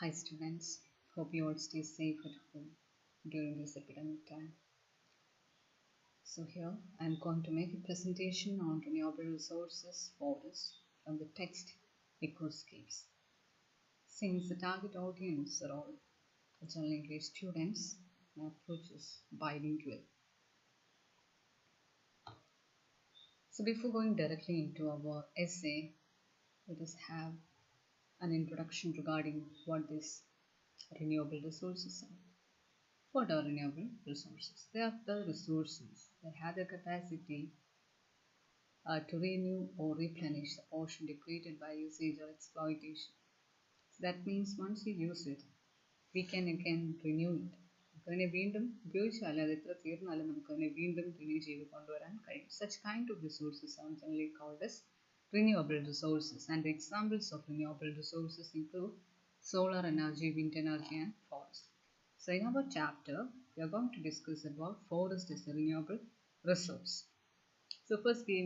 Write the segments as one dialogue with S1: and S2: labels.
S1: Hi students, hope you all stay safe at home during this epidemic time. So here I am going to make a presentation on renewable resources forests from the text Ecoscapes. Since the target audience are all general English students, my approach is bilingual. So before going directly into our essay, let us have an introduction regarding what these renewable resources are. What are renewable resources? They are the resources that have the capacity to renew or replenish the portion depleted by usage or exploitation. So that means once we use it, we can again renew it. നമുക്കതിനെ വീണ്ടും ഉപയോഗിച്ചാൽ അത് എത്ര തീർന്നാലും നമുക്കതിനെ വീണ്ടും renew ചെയ്ത് കൊണ്ടുവരാൻ കഴിയും. Such kind of resources are generally called as renewable resources, and the examples of renewable resources include solar energy, wind energy, and forest. So in our chapter, we are going to discuss about forest as a renewable resource. So first we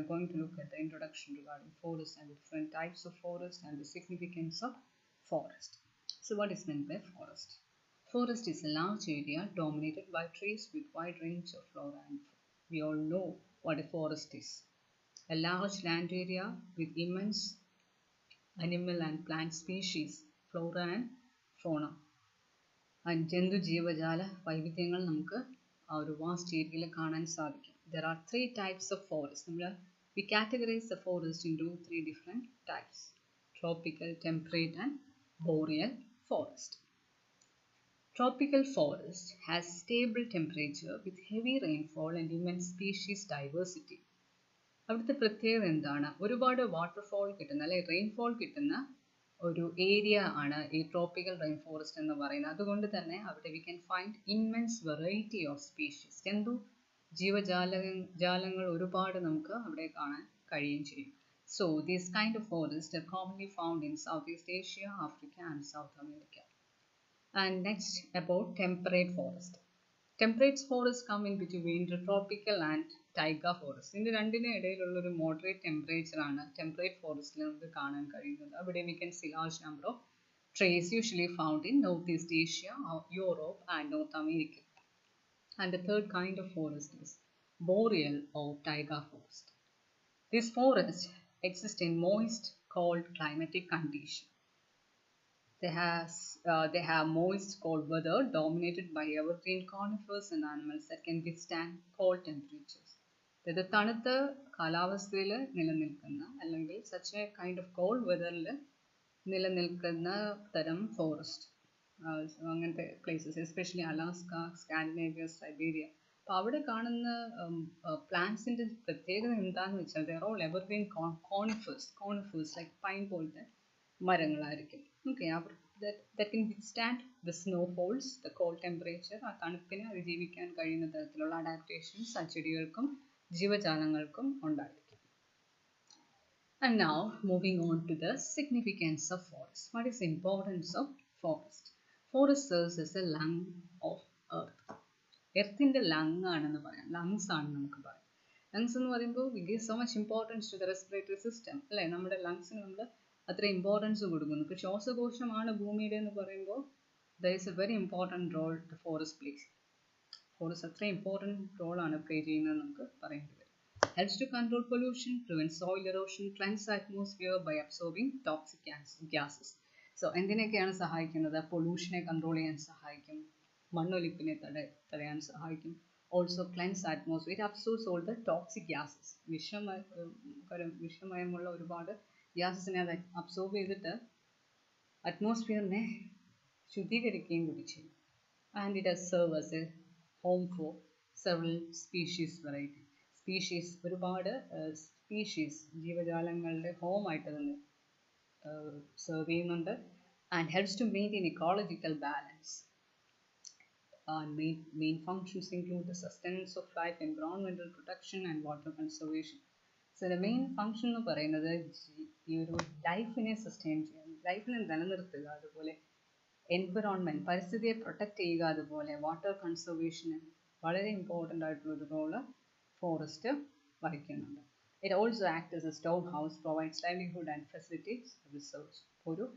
S1: are going to look at the introduction regarding forest and the different types of forest and the significance of forest. So what is meant by forest? Forest is a large area dominated by trees with wide range of flora and fauna. We all know what a forest is. A large land area with immense animal and plant species, flora and fauna. And ജന്തു ജീവജാല വൈവിധ്യങ്ങൾ നമുക്ക് ആ ഒരു vast ഏരിയയിൽ കാണാൻ സാധിക്കും. There are three types of forest. We categorize the forest into three different types: tropical, temperate, and boreal forest. Tropical forest has stable temperature with heavy rainfall and immense species diversity. അവിടുത്തെ പ്രത്യേകത എന്താണ്? ഒരുപാട് waterfall കിട്ടുന്ന അല്ലെ rainfall കിട്ടുന്ന ഒരു area ആണ് ഈ ട്രോപ്പിക്കൽ റെയിൻ ഫോറസ്റ്റ് എന്ന് പറയുന്നത്. അതുകൊണ്ട് തന്നെ അവിടെ we can find immense variety of species. ജാലങ്ങൾ ഒരുപാട് നമുക്ക് അവിടെ കാണാൻ കഴിയുകയും ചെയ്യും. So these kind of forests are commonly found in Southeast Asia, Africa, and South America. And next about temperate forest. Temperate forests come in between the tropical and taiga forest. ഇതിൻ്റെ രണ്ടിനും ഇടയിലുള്ള ഒരു മോഡറേറ്റ് ടെമ്പറേച്ചർ ആണ് temperate ഫോറസ്റ്റിൽ നമുക്ക് കാണാൻ കഴിയുന്നത്. അവിടെ we can see large number of trees usually found in Northeast Asia, Europe, and North America. And the third kind of forest is boreal or taiga forest. This forest exists in moist, cold climatic conditions. They have moist, cold weather dominated by evergreen conifers and animals that can withstand cold temperatures. അതായത് തണുത്ത കാലാവസ്ഥയിൽ നിലനിൽക്കുന്ന അല്ലെങ്കിൽ such a kind of cold weatherൽ നിലനിൽക്കുന്ന തരം forest അങ്ങനത്തെ places especially Alaska, Scandinavia, Siberia. അപ്പോൾ അവിടെ കാണുന്ന പ്ലാന്റ്സിൻ്റെ പ്രത്യേകത എന്താണെന്ന് വെച്ചാൽ they are all evergreen conifers like pine പോലത്തെ മരങ്ങളായിരിക്കും. ഓക്കെ, അവർ that can withstand the snowfalls, the cold temperature. ആ തണുപ്പിനെ അതിജീവിക്കാൻ കഴിയുന്ന തരത്തിലുള്ള അഡാപ്റ്റേഷൻസ് ആ ചെടികൾക്കും ജീവജാലങ്ങൾക്കും ഉണ്ടായിരിക്കും. And now moving on to the significance of forest. What is the importance of forest? Forest serves as a lung of earth. എർത്തിൻ്റെ ലങ് ആണെന്ന് പറയാം, ലങ്സ് ആണെന്ന് നമുക്ക് പറയാം. ലങ്സ് എന്ന് പറയുമ്പോൾ we give so much importance to the respiratory system അല്ലേ. നമ്മുടെ ലങ്സിന് നമ്മൾ അത്ര ഇമ്പോർട്ടൻസ് കൊടുക്കുന്നു. ഇപ്പോൾ ശ്വാസകോശമാണ് ഭൂമിയുടെ എന്ന് പറയുമ്പോൾ there is a very important role the forest plays. Forest അത്ര ഇമ്പോർട്ടൻറ്റ് റോളാണ് പ്ലേ ചെയ്യുന്നത് നമുക്ക് പറയേണ്ടി വരും. Helps to control pollution, prevent soil erosion, cleanse atmosphere by absorbing toxic gases. So എന്തിനൊക്കെയാണ് സഹായിക്കുന്നത്? പൊല്യൂഷനെ കൺട്രോൾ ചെയ്യാൻ സഹായിക്കും, മണ്ണൊലിപ്പിനെ തടയാൻ സഹായിക്കും. Also cleanse atmosphere. It absorbs all the toxic gases. വിഷമയമുള്ള ഒരുപാട് ഗ്യാസസിനെ അത് അബ്സോർബ് ചെയ്തിട്ട് അറ്റ്മോസ്ഫിയറിനെ ശുദ്ധീകരിക്കുകയും കൂടി ചെയ്യും. And it has serve as a home for several species variety. ഒരുപാട് സ്പീഷീസ് ജീവജാലങ്ങളുടെ ഹോമായിട്ട് തന്നെ സെർവ് ചെയ്യുന്നുണ്ട്. And helps to maintain ecological balance. Main functions include the sustenance of life, environmental protection, and water conservation. So the main function എന്ന് പറയുന്നത് ഈ ഒരു ലൈഫിനെ സസ്റ്റെയിൻ ചെയ്യാൻ, ലൈഫിനെ നിലനിർത്തുക, അതുപോലെ എൻവിറോൺമെൻറ്റ് പരിസ്ഥിതിയെ പ്രൊട്ടക്റ്റ് ചെയ്യുക, അതുപോലെ വാട്ടർ കൺസർവേഷന് വളരെ ഇമ്പോർട്ടൻ്റ് ആയിട്ടുള്ളൊരു റോള് ഫോറസ്റ്റ് വഹിക്കുന്നുണ്ട്. It also act as A store house, provides livelihood and facilities research. ഒരു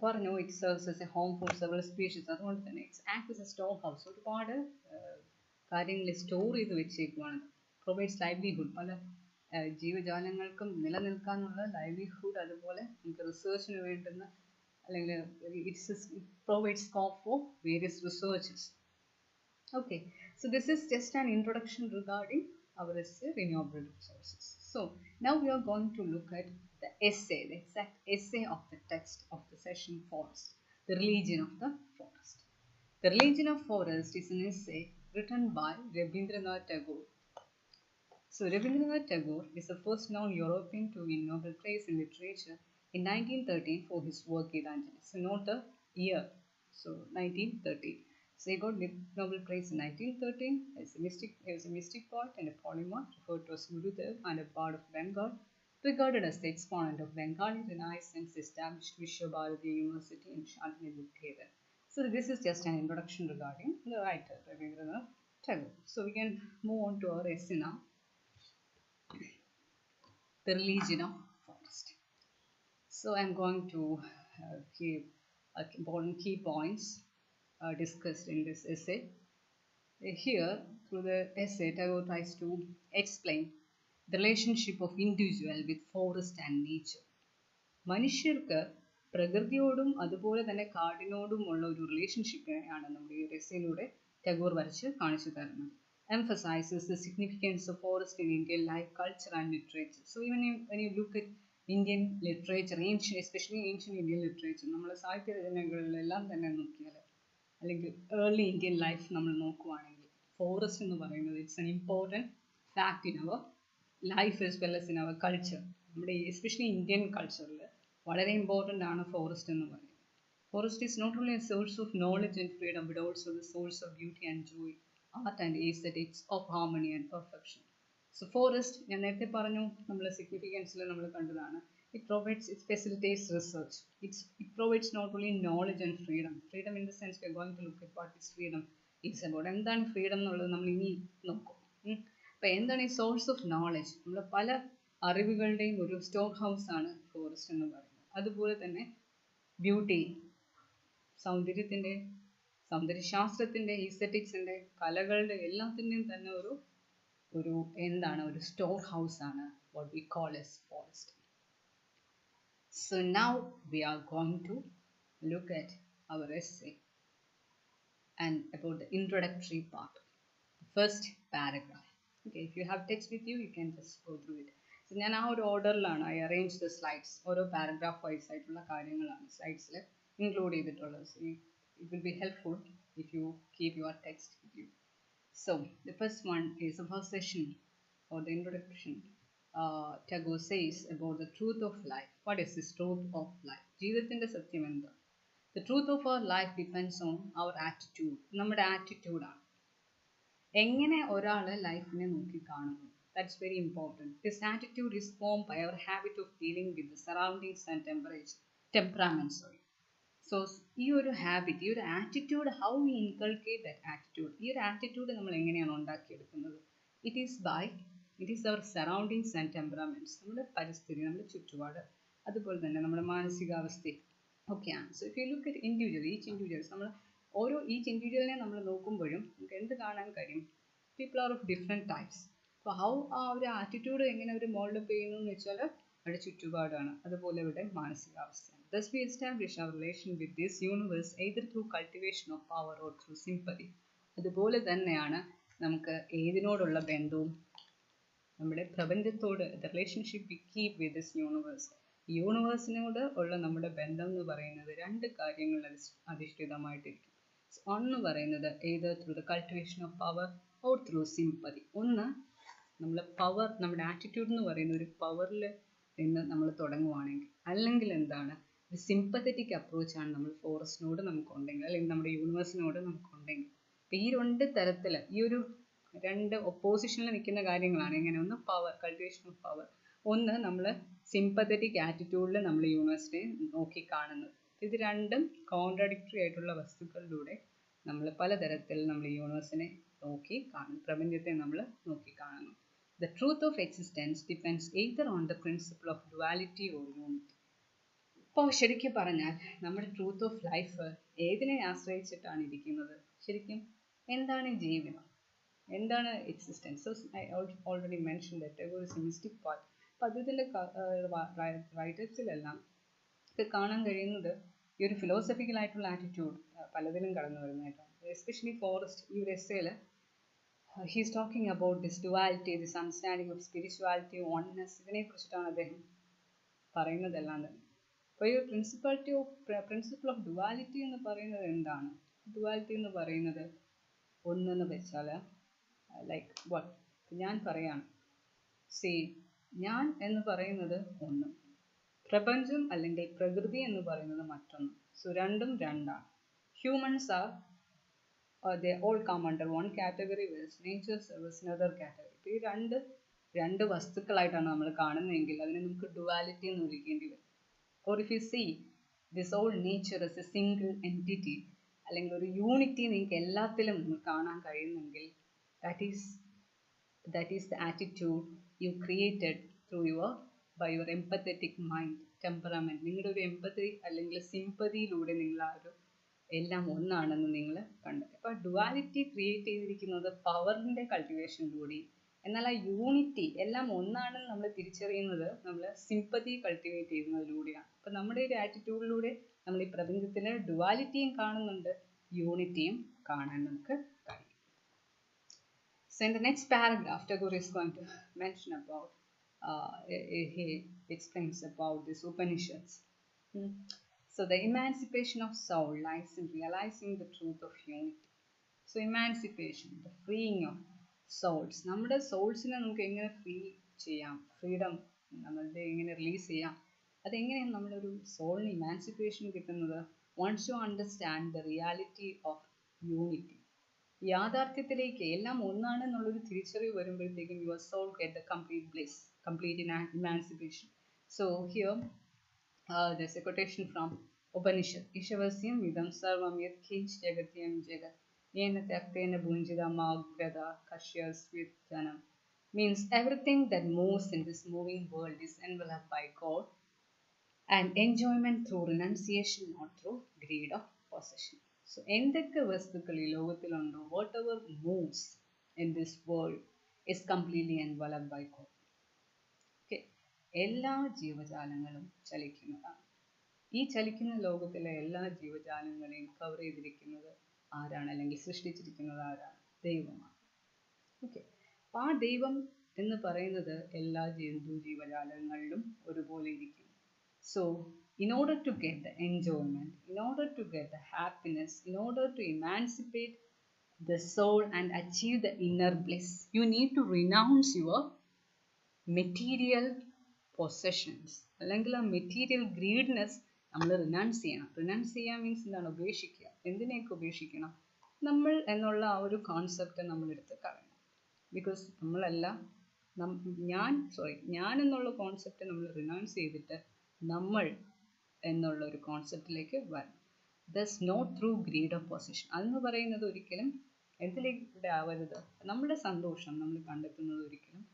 S1: പറഞ്ഞു it serves as a home for several species. അതുകൊണ്ട് തന്നെ it's act as A store house. ഒരുപാട് കാര്യങ്ങൾ സ്റ്റോർ ചെയ്ത് വെച്ചേക്കുവാണ്. Provides livelihood. പല ജീവജാലങ്ങൾക്കും നിലനിൽക്കാനുള്ള ലൈവ്ലിഹുഡ്, അതുപോലെ നമുക്ക് റിസർച്ചിന് വേണ്ടുന്ന അല്ലെങ്കിൽ it provides scope for various researches. Okay, so this is just an introduction regarding our renewable resources. So now we are going to look at the essay, the exact essay of the text of the session forest, the religion of the forest. The religion of forest is an essay written by Rabindranath Tagore. So Rabindranath Tagore is the first known European to win Nobel Prize in Literature in 1913 for his work Gitanjali. So note the year. So 1913. So he got Nobel Prize in 1913. He was a mystic poet and a polymath, referred to as Gurudev and a bard of Bengal, regarded as the exponent of Bengali Renaissance, established Vishwabharati University in Shantini Buddhaven. So this is just an introduction regarding the writer Rabindranath Tagore. So we can move on to our essay now. The religion of forest. So I'm going to give important key points discussed in this essay. Here, through the essay, Tagore tries to explain the relationship of individual with forest and nature. മനുഷ്യർക്ക് പ്രകൃതിയോടും അതുപോലെ തന്നെ കാടിനോടുമുള്ള ഒരു റിലേഷൻഷിപ്പിനെയാണ് നമ്മുടെ ഈ എസ്സേയിലൂടെ ടാഗോർ വരച്ച് കാണിച്ചു തരുന്നത്. Emphasizes the significance of forest in Indian life, culture and literature. So even when you look at Indian literature, especially ancient Indian literature, നമ്മൾ സാഹിത്യ രചനകളിലെല്ലാം തന്നെ നോക്കിയാൽ അല്ലെങ്കിൽ ഏർലി ഇന്ത്യൻ ലൈഫ് നമ്മൾ നോക്കുവാണെങ്കിൽ ഫോറസ്റ്റ് എന്ന് പറയുന്നത് it's an important fact in our life as well as in our culture. നമ്മുടെ എസ്പെഷ്യലി ഇന്ത്യൻ കൾച്ചറിൽ വളരെ ഇമ്പോർട്ടൻ്റ് ആണ് ഫോറസ്റ്റ് എന്ന് പറയുന്നത്. Forest is not only a source of knowledge and freedom but also the source of beauty and joy, art and aesthetics of harmony and perfection. So forest ഞാൻ നേരത്തെ പറഞ്ഞു, നമ്മൾ സിഗ്നിഫിക്കൻസിൽ നമ്മൾ കണ്ടതാണ്. It provides, it facilitates research. It provides not only knowledge and freedom. Freedom in the sense we are going to look at what is freedom is about. എന്താണ് freedom എന്നുള്ളത് നമ്മൾ ഇനി നോക്കും. അപ്പോൾ എന്താണ് ഈ സോഴ്സ് ഓഫ് നോളജ്? നമ്മൾ പല അറിവുകളുടെയും ഒരു സ്റ്റോർ ഹൗസ് ആണ് ഫോറസ്റ്റ് എന്ന് പറയുന്നത്. അതുപോലെ തന്നെ ബ്യൂട്ടി, സൗന്ദര്യത്തിൻ്റെ, സൗന്ദര്യശാസ്ത്രത്തിൻ്റെ, ഈസ്തെറ്റിക്സിൻ്റെ, കലകളുടെ എല്ലാത്തിൻ്റെയും തന്നെ ഒരു എന്താണ് ഒരു സ്റ്റോർ ഹൗസ് ആണ് what we call as forest. So now we are going to look at our essay and about the introductory part, the first paragraph. Okay, if you have text with you, you can just go through it. So ഞാൻ ആ ഒരു ഓർഡറിലാണ് I arrange the slides. ഓരോ paragraph vice ആയിട്ടുള്ള കാര്യങ്ങളാണ് സ്ലൈഡ്സിൽ include ചെയ്തിട്ടുള്ളത്. So it will be helpful if you keep your text with you. So the first one is the first session or the introduction. Tagore says about the truth of life. What is this truth of life? ജീവിതത്തിൻ്റെ സത്യം എന്താ? The truth of our life depends on our attitude. നമ്മുടെ ആറ്റിറ്റ്യൂഡാണ്. എങ്ങനെ ഒരാൾ ലൈഫിനെ നോക്കി കാണുന്നു, that's very important. This attitude is formed by our habit of dealing with the surroundings and temperament. So ഈ ഒരു ഹാബിറ്റ്, ഈ ഒരു attitude, how we inculcate that attitude, ഈ ഒരു ആറ്റിറ്റ്യൂഡ് നമ്മൾ എങ്ങനെയാണ് ഉണ്ടാക്കിയെടുക്കുന്നത്? It is our surroundings and temperaments. നമ്മുടെ പരിസ്ഥിതി, നമ്മുടെ ചുറ്റുപാട്, അതുപോലെ തന്നെ നമ്മുടെ മാനസികാവസ്ഥ ഒക്കെയാണ്. So if you look at each individuals, നമ്മൾ ഈച്ച് ഇൻഡിവിജ്വലിനെ നമ്മൾ നോക്കുമ്പോഴും നമുക്ക് എന്ത് കാണാൻ കഴിയും? People are of different types. അപ്പോൾ ഹൗ ആ ഒരു ആറ്റിറ്റ്യൂഡ് എങ്ങനെ അവർ മോൾഡപ്പ് ചെയ്യുന്നു എന്ന് വെച്ചാൽ അവരുടെ ചുറ്റുപാടാണ്, അതുപോലെ അവരുടെ മാനസികാവസ്ഥയാണ്. Thus we establish our relation with this universe either through cultivation of power or through sympathy. അതുപോലെ തന്നെയാണ് നമുക്ക് ഏതിനോടുള്ള ബന്ധവും നമ്മുടെ പ്രപഞ്ചത്തോട്, the relationship we keep with this universe. ഈ യൂണിവേഴ്സിനോട് ഉള്ള നമ്മുടെ ബന്ധം എന്ന് പറയുന്നത് രണ്ട് കാര്യങ്ങൾ അധിഷ്ഠിതമായിട്ടിരിക്കും. ഒന്ന് പറയുന്നത് either through the cultivation of power or through sympathy. ഒന്ന് നമ്മൾ പവർ, നമ്മുടെ ആറ്റിറ്റ്യൂഡ് എന്ന് പറയുന്ന ഒരു പവറിൽ നിന്ന് നമ്മൾ തുടങ്ങുവാണെങ്കിൽ, അല്ലെങ്കിൽ എന്താണ് ഒരു സിമ്പത്തറ്റിക് അപ്രോച്ചാണ് നമ്മൾ ഫോറസ്റ്റിനോട് നമുക്കുണ്ടെങ്കിൽ, അല്ലെങ്കിൽ നമ്മുടെ യൂണിവേഴ്സിനോട് നമുക്കുണ്ടെങ്കിൽ. അപ്പോൾ ഈ രണ്ട് തരത്തിൽ, ഈ ഒരു രണ്ട് ഒപ്പോസിഷനിൽ നിൽക്കുന്ന കാര്യങ്ങളാണ്. എങ്ങനെ? ഒന്ന് പവർ, കൾട്ടിവേഷൻ ഓഫ് പവർ. ഒന്ന് നമ്മൾ സിമ്പത്തറ്റിക് ആറ്റിറ്റ്യൂഡിൽ നമ്മൾ യൂണിവേഴ്സിനെ നോക്കി കാണുന്നത്. ഇത് രണ്ടും കോൺട്രാഡിക്ടറി ആയിട്ടുള്ള വസ്തുക്കളിലൂടെ നമ്മൾ പലതരത്തിൽ നമ്മൾ യൂണിവേഴ്സിനെ നോക്കി കാണുന്നു, പ്രപഞ്ചത്തെ നമ്മൾ നോക്കി കാണുന്നു. The truth of existence depends either on the principle of duality or unity. അപ്പോൾ ശരിക്കും പറഞ്ഞാൽ നമ്മുടെ ട്രൂത്ത് ഓഫ് ലൈഫ് ഏതിനെ ആശ്രയിച്ചിട്ടാണ് ഇരിക്കുന്നത്? ശരിക്കും എന്താണ് ജീവിതം, എന്താണ് existence? So I already mention that ഒരു മിസ്റ്റിക് പാർട്ട്. അപ്പം അദ്ദേഹത്തിൻ്റെ റൈറ്റേഴ്സിലെല്ലാം കാണാൻ കഴിയുന്നത് ഈ ഒരു ഫിലോസഫിക്കൽ ആയിട്ടുള്ള ആറ്റിറ്റ്യൂഡ് പലതിലും കടന്നു വരുന്നതായിട്ടാണ്. എസ്പെഷ്യലി ഫോറസ്റ്റ് ഈ ഒരു എസ്സേയിൽ he's talking about this duality, this understanding of spirituality, oneness, ഇതിനെക്കുറിച്ചിട്ടാണ് അദ്ദേഹം പറയുന്നതെല്ലാം തന്നെ. അപ്പോൾ ഈ പ്രിൻസിപ്പിൾ ഓഫ് ഡുവാലിറ്റി എന്ന് പറയുന്നത് എന്താണ്? ഡുവാലിറ്റി എന്ന് പറയുന്നത് ഒന്നെന്ന് വെച്ചാൽ ലൈക്ക് വാട്ട്, ഞാൻ പറയാണ്, സേ ഞാൻ എന്ന് പറയുന്നത് ഒന്ന്, പ്രപഞ്ചം അല്ലെങ്കിൽ പ്രകൃതി എന്ന് പറയുന്നത് മറ്റൊന്ന്. സോ രണ്ടും രണ്ടാണ്. Humans are they all come under one category, whereas nature serves another category. ഇപ്പോൾ ഈ രണ്ട് വസ്തുക്കളായിട്ടാണ് നമ്മൾ കാണുന്നതെങ്കിൽ അതിനെ നമുക്ക് ഡുവാലിറ്റി എന്ന് വിളിക്കേണ്ടി വരും. Or if you see this all nature as a single entity, അല്ലെങ്കിൽ ഒരു യൂണിറ്റി നിങ്ങൾക്ക് എല്ലാത്തിലും നിങ്ങൾ കാണാൻ കഴിയുന്നെങ്കിൽ that is the attitude you created through by your empathetic mind, temperament. നിങ്ങളുടെ ഒരു എമ്പതി അല്ലെങ്കിൽ സിമ്പതിയിലൂടെ നിങ്ങൾ ആ ഒരു എല്ലാം ഒന്നാണെന്ന് നിങ്ങൾ കണ്ടെത്തും. അപ്പോൾ ഡുവാലിറ്റി ക്രിയേറ്റ് ചെയ്തിരിക്കുന്നത് പവറിൻ്റെ കൾട്ടിവേഷനിലൂടെ, എന്നാൽ ആ യൂണിറ്റി എല്ലാം ഒന്നാണെന്ന് നമ്മൾ തിരിച്ചറിയുന്നത് നമ്മൾ സിമ്പതി കൾട്ടിവേറ്റ് ചെയ്യുന്നതിലൂടെയാണ്. അപ്പോൾ നമ്മുടെ ഒരു ആറ്റിറ്റ്യൂഡിലൂടെ നമ്മൾ ഈ പ്രപഞ്ചത്തിൽ ഡുവാലിറ്റിയും കാണുന്നുണ്ട്, യൂണിറ്റിയും കാണാൻ നമുക്ക് കഴിയും. So in the next paragraph, Tagore is going to mention about, he explains about this Upanishads. So the emancipation of soul lies in realizing the truth of unity. So emancipation, the freeing of souls. നമ്മുടെ സോൾസിനെ നമുക്ക് എങ്ങനെ free ചെയ്യാം, freedom നമ്മളുടെ എങ്ങനെ release ചെയ്യാം, അതെങ്ങനെയാണ് നമ്മളൊരു സോളിന് ഇമാൻസിപ്പേഷൻ കിട്ടുന്നത്? Once you understand the reality of unity, യാഥാർത്ഥ്യത്തിലേക്ക് എല്ലാം ഒന്നാണെന്നുള്ളൊരു തിരിച്ചറിവ് വരുമ്പോഴത്തേക്കും your soul get the complete bliss, complete emancipation. So here there's a quotation from Upanishad. Ishavasyam vidam sarvam yat kinch jagatyam jagat yena tyaktena bunjida magrada kashyasvitjanam. Means everything that moves in this moving world is enveloped by God and enjoyment through renunciation, not through greed of possession. So എന്തൊക്കെ വസ്തുക്കൾ ഈ ലോകത്തിലുണ്ടോ, whatever moves in this world is completely enveloped by God. എല്ലാ ജീവജാലങ്ങളും ചലിക്കുന്നതാണ്. ഈ ചലിക്കുന്ന ലോകത്തിലെ എല്ലാ ജീവജാലങ്ങളെയും cover ചെയ്തിരിക്കുന്നത് ആരാണ്, അല്ലെങ്കിൽ സൃഷ്ടിച്ചിരിക്കുന്നത് ആരാണ്? ദൈവമാണ്. ഓക്കെ, അപ്പോൾ ആ ദൈവം എന്ന് പറയുന്നത് എല്ലാ ജീവജാലങ്ങളിലും ഒരുപോലെ ഇരിക്കും. So in order to get the enjoyment, in order to get the happiness, in order to emancipate the soul and achieve the inner bliss, you need to renounce your material possessions, അല്ലെങ്കിൽ ആ material ഗ്രീഡ്നെസ് നമ്മൾ renounce ചെയ്യണം. Renounce ചെയ്യാൻ means എന്താണ്? ഉപേക്ഷിക്കുക. എന്തിനെയൊക്കെ ഉപേക്ഷിക്കണം? നമ്മൾ എന്നുള്ള ആ ഒരു കോൺസെപ്റ്റ് നമ്മൾ എടുത്ത് കളയണം. ബിക്കോസ് നമ്മളെല്ലാം ഞാൻ എന്നുള്ള കോൺസെപ്റ്റ് നമ്മൾ റിനൗൺസ് ചെയ്തിട്ട് നമ്മൾ എന്നുള്ള ഒരു കോൺസെപ്റ്റിലേക്ക് വരണം. Thus not through greed of possession. അതെന്ന് പറയുന്നത് ഒരിക്കലും എന്തിലേക്ക് ആവരുത്, നമ്മുടെ സന്തോഷം നമ്മൾ കണ്ടെത്തുന്നത് ഒരിക്കലും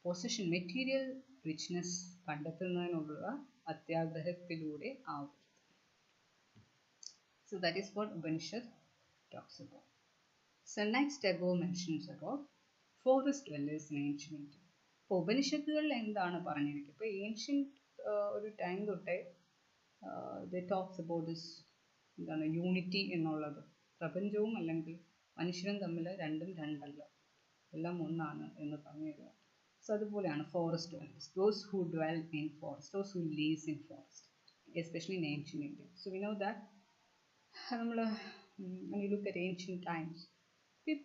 S1: പൊസിഷൻ, മെറ്റീരിയൽ റിച്ച്നെസ് കണ്ടെത്തുന്നതിനുള്ള അത്യാഗ്രഹത്തിലൂടെ ആവരുത്. So that is what Upanishad talks about. So next Tagore mentions about forest dwellers in ancient India. ഇപ്പോൾ ഉപനിഷത്തുകളിൽ എന്താണ് പറഞ്ഞിരിക്കുന്നത്? ഇപ്പോൾ ഏൻഷ്യൻറ്റ് ഒരു ടൈം തൊട്ടേ they talks about this എന്താണ് യൂണിറ്റി എന്നുള്ളത്. പ്രപഞ്ചവും അല്ലെങ്കിൽ മനുഷ്യരും തമ്മിൽ രണ്ടും രണ്ടല്ല, എല്ലാം ഒന്നാണ് എന്ന് പറഞ്ഞു തരിക. സോ അതുപോലെയാണ് forest dwellers, those who dwell in forest, those who lives in forest, especially in ancient India. So we know that നമ്മൾ when you look at ancient times, they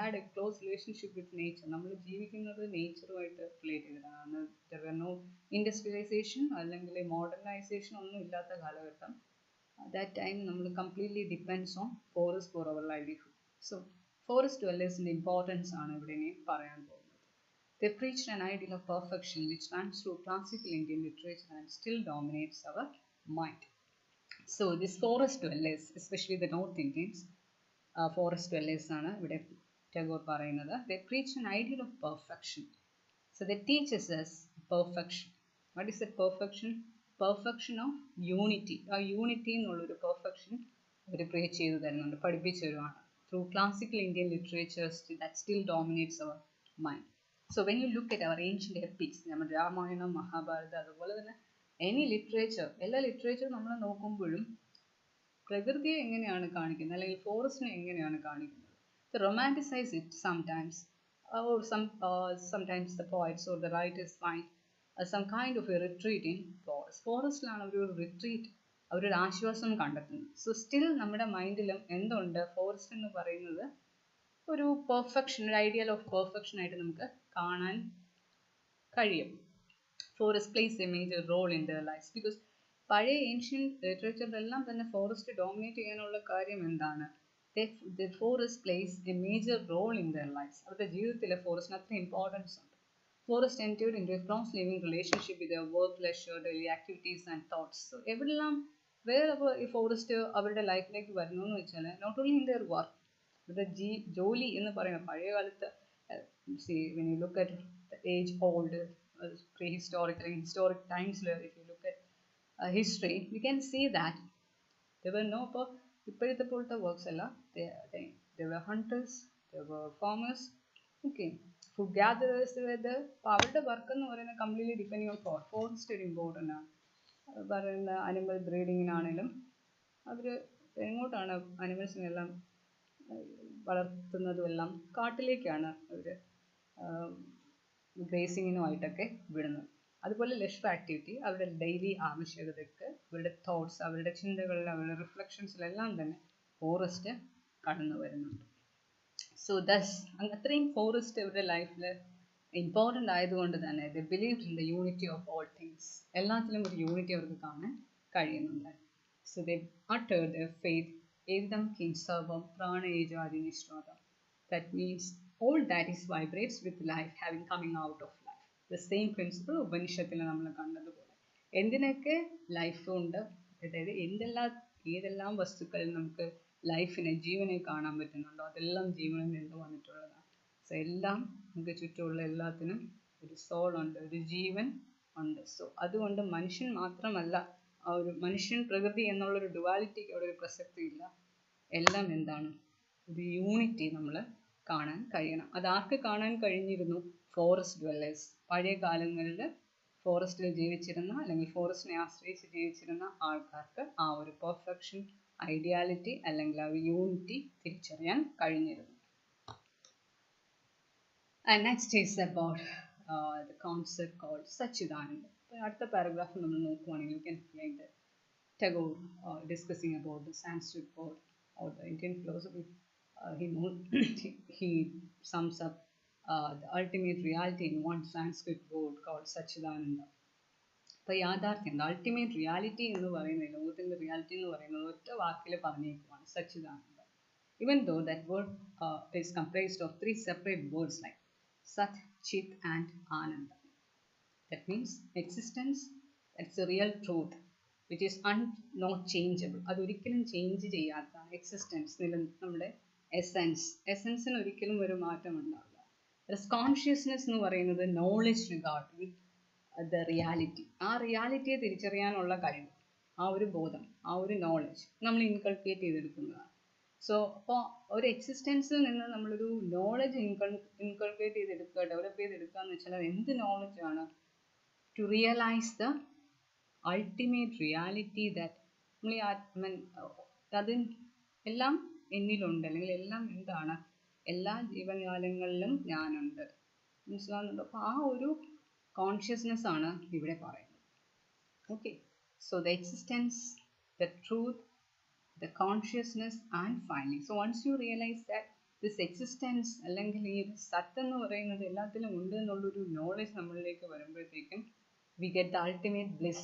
S1: had a close relationship with nature. നമ്മൾ ജീവിക്കുന്നത് നേച്ചറുമായിട്ട് relate ചെയ്തിട്ടാണ്. There were no industrialization അല്ലെങ്കിൽ modernization ഒന്നും ഇല്ലാത്ത കാലഘട്ടം. That time നമ്മൾ completely depends on forest for our livelihood. So forest dwellersന്റെ ഇമ്പോർട്ടൻസ് ആണ് ഇവിടെ ഇനി പറയാൻ പോകുന്നത്. They preached an ideal of perfection which runs through classical Indian literature and still dominates our mind. So these forest dwellers, especially the North Indians, forest dwellers ആണ് ഇവിടെ ടാഗോർ പറയുന്നത്. They preach an ideal of perfection. So they teaches us perfection. What is that perfection? Perfection of unity. ആ unity എന്നുള്ളൊരു perfection അവർ create ചെയ്ത് തരുന്നുണ്ട്, പഠിപ്പിച്ചു തരുവാണ്. Through classical Indian literatures that still dominates our mind. So when you look at our ancient epics, നമ്മുടെ രാമായണം, മഹാഭാരതം, അതുപോലെ തന്നെ എനി ലിറ്ററേച്ചർ, എല്ലാ ലിറ്ററേച്ചറും നമ്മൾ നോക്കുമ്പോഴും പ്രകൃതിയെ എങ്ങനെയാണ് കാണിക്കുന്നത്, അല്ലെങ്കിൽ ഫോറസ്റ്റിനെ എങ്ങനെയാണ് കാണിക്കുന്നത്? The romanticize it sometimes, or sometimes the poets or the writers find some kind of a retreat in forest. ഫോറസ്റ്റിലാണ് അവർ ഒരു റിട്രീറ്റ്, അവരൊരു ആശ്വാസം കണ്ടെത്തുന്നത്. സോ സ്റ്റിൽ നമ്മുടെ മൈൻഡിലും എന്തുണ്ട്, ഫോറസ്റ്റ് എന്ന് പറയുന്നത് ഒരു പെർഫെക്ഷൻ, ഒരു ഐഡിയൽ ഓഫ് പെർഫെക്ഷൻ ആയിട്ട് നമുക്ക് കാണാൻ കഴിയും. Forest plays a major role in their life because പഴയ ഏൻഷ്യൻ ലിറ്ററേച്ചറിലെല്ലാം തന്നെ ഫോറസ്റ്റ് ഡോമിനേറ്റ് ചെയ്യാനുള്ള കാര്യം എന്താണ്? The forest plays a major role in their lives. അവരുടെ ജീവിതത്തിലെ ഫോറസ്റ്റിന് അത്ര ഇമ്പോർട്ടൻസ് ഉണ്ട്. Forest entered into a close living relationship with their work, leisure, daily activities and thoughts. So എവിടെല്ലാം വേറെ ഈ ഫോറസ്റ്റ് അവരുടെ ലൈഫിലേക്ക് വരുന്നു എന്ന് വെച്ചാൽ not only in their work, അവരുടെ ജോലി എന്ന് പറയുന്നത് പഴയ കാലത്ത് when you look at the age old prehistoric and historic times, if you look at history, we can see that there were no ഇപ്പോഴത്തെ പോലത്തെ വർക്ക്സ് അല്ല. they were hunters, they were farmers, okay, food gatherers. അപ്പോൾ അവരുടെ work എന്ന് പറയുന്നത് completely depending on forest ഒരു important ആണ്. പറയുന്ന അനിമൽ ബ്രീഡിങ്ങിനാണെങ്കിലും അവർ എങ്ങോട്ടാണ് അനിമൽസിനെല്ലാം വളർത്തുന്നതും എല്ലാം കാട്ടിലേക്കാണ് അവർ ഗ്രേസിങ്ങിനുമായിട്ടൊക്കെ വിടുന്നത്. അതുപോലെ ലെഷർ ആക്ടിവിറ്റി, അവരുടെ ഡെയിലി ആവശ്യകതയ്ക്ക് അവരുടെ തോട്ട്സ്, അവരുടെ ചിന്തകളിൽ, അവരുടെ റിഫ്ലക്ഷൻസിലെല്ലാം തന്നെ ഫോറസ്റ്റ് കടന്നു വരുന്നുണ്ട്. സോ ദസ് അത്രയും ഫോറസ്റ്റ് അവരുടെ ലൈഫിൽ ഇമ്പോർട്ടൻ്റ് ആയതുകൊണ്ട് തന്നെ they believed in the unity of all things. എല്ലാത്തിലും ഒരു യൂണിറ്റി അവർക്ക് കാണാൻ കഴിയുന്നുണ്ട്. So they uttered their faith ഏകം കിം സർവം പ്രാണേജാതി നിശ്വാതം. That means all that is vibrates with life having coming out of life. The same principle ഉപനിഷത്തിൽ നമ്മൾ കണ്ടതുപോലെ എന്തിനൊക്കെ ലൈഫ് ഉണ്ട്, അതായത് ഏതെല്ലാം വസ്തുക്കളിൽ നമുക്ക് ലൈഫിനെ, ജീവനെ കാണാൻ പറ്റുന്നുണ്ടോ അതെല്ലാം ജീവനിൽ നിന്ന് വന്നിട്ടുള്ളതാണ്. സോ എല്ലാം നമുക്ക് ചുറ്റുമുള്ള എല്ലാത്തിനും ഒരു സോൾ ഉണ്ട്, ഒരു ജീവൻ ഉണ്ട്. സോ അതുകൊണ്ട് മനുഷ്യൻ മാത്രമല്ല, ആ ഒരു മനുഷ്യൻ പ്രകൃതി എന്നുള്ളൊരു ഡുവാലിറ്റിക്ക് അവിടെ ഒരു പ്രസക്തി ഇല്ല. എല്ലാം എന്താണ്, ഒരു യൂണിറ്റി നമ്മൾ കാണാൻ കഴിയണം. അതാർക്ക് കാണാൻ കഴിഞ്ഞിരുന്നു? Forest dwellers. പഴയ കാലങ്ങളിൽ ഫോറസ്റ്റിൽ ജീവിച്ചിരുന്ന അല്ലെങ്കിൽ ഫോറസ്റ്റിനെ ആശ്രയിച്ച് ജീവിച്ചിരുന്ന ആൾക്കാർക്ക് ആ ഒരു പെർഫെക്ഷൻ, ഐഡിയാലിറ്റി അല്ലെങ്കിൽ ആ ഒരു യൂണിറ്റി തിരിച്ചറിയാൻ കഴിഞ്ഞിരുന്നു. And next is about the concept called Satchidananda. അടുത്ത പാരഗ്രാഫ് നമ്മൾ നോക്കുവാണെങ്കിൽ you can find that Tagore discussing about the Sanskrit word or the Indian philosophy. He sums up the ultimate reality in one Sanskrit word called Satchidananda. അപ്പോൾ യാഥാർത്ഥ്യം, ultimate reality എന്ന് പറയുന്നത്, ലോകത്തിൻ്റെ reality എന്ന് പറയുന്നത് ഒറ്റ വാക്കിൽ പറഞ്ഞേക്കുവാണ്, സച്ചിദാനന്ദ. Even though that word is comprised of three separate words like Sat, Chit and Ananda. That means existence, that's a real truth which is not changeable. അതൊരിക്കലും ചേഞ്ച് ചെയ്യാത്തതാണ് എക്സിസ്റ്റൻസ്, നമ്മുടെ എസൻസിന് ഒരിക്കലും ഒരു മാറ്റം ഉണ്ടാവില്ല. കോൺഷ്യസ്നെസ് എന്ന് പറയുന്നത് നോളജ് റിഗാർഡിംഗ് ദ റിയാലിറ്റി, ആ റിയാലിറ്റിയെ തിരിച്ചറിയാനുള്ള കഴിവ്, ആ ഒരു ബോധം, ആ ഒരു നോളജ് നമ്മൾ ഇൻകൾക്കേറ്റ് ചെയ്തെടുക്കുന്നതാണ്. സോ അപ്പോൾ ഒരു എക്സിസ്റ്റൻസിൽ നിന്ന് നമ്മളൊരു നോളജ് ഇൻകൾക്കേറ്റ് ചെയ്തെടുക്കുക, ഡെവലപ്പ് ചെയ്തെടുക്കുക എന്ന് വെച്ചാൽ അത് എന്ത് നോളജാണ്? To realise the ultimate reality that നമ്മൾ അത് എല്ലാം എന്നിലുണ്ട്, അല്ലെങ്കിൽ എല്ലാം എന്താണ്, എല്ലാ ജീവജാലങ്ങളിലും ഞാനുണ്ട്, മനസ്സിലാകുന്നുണ്ടോ? അപ്പോൾ ആ ഒരു കോൺഷ്യസ്നെസ് ആണ് ഇവിടെ പറയുന്നത്. Okay, so the existence, the truth, the consciousness and finally, so once you realize that this existence അല്ലെങ്കിൽ ഈ സത്ത് എന്ന് പറയുന്നത് എല്ലാത്തിലും ഉണ്ട് എന്നുള്ളൊരു നോളജ് നമ്മളിലേക്ക് വരുമ്പോഴത്തേക്കും we get the ultimate bliss.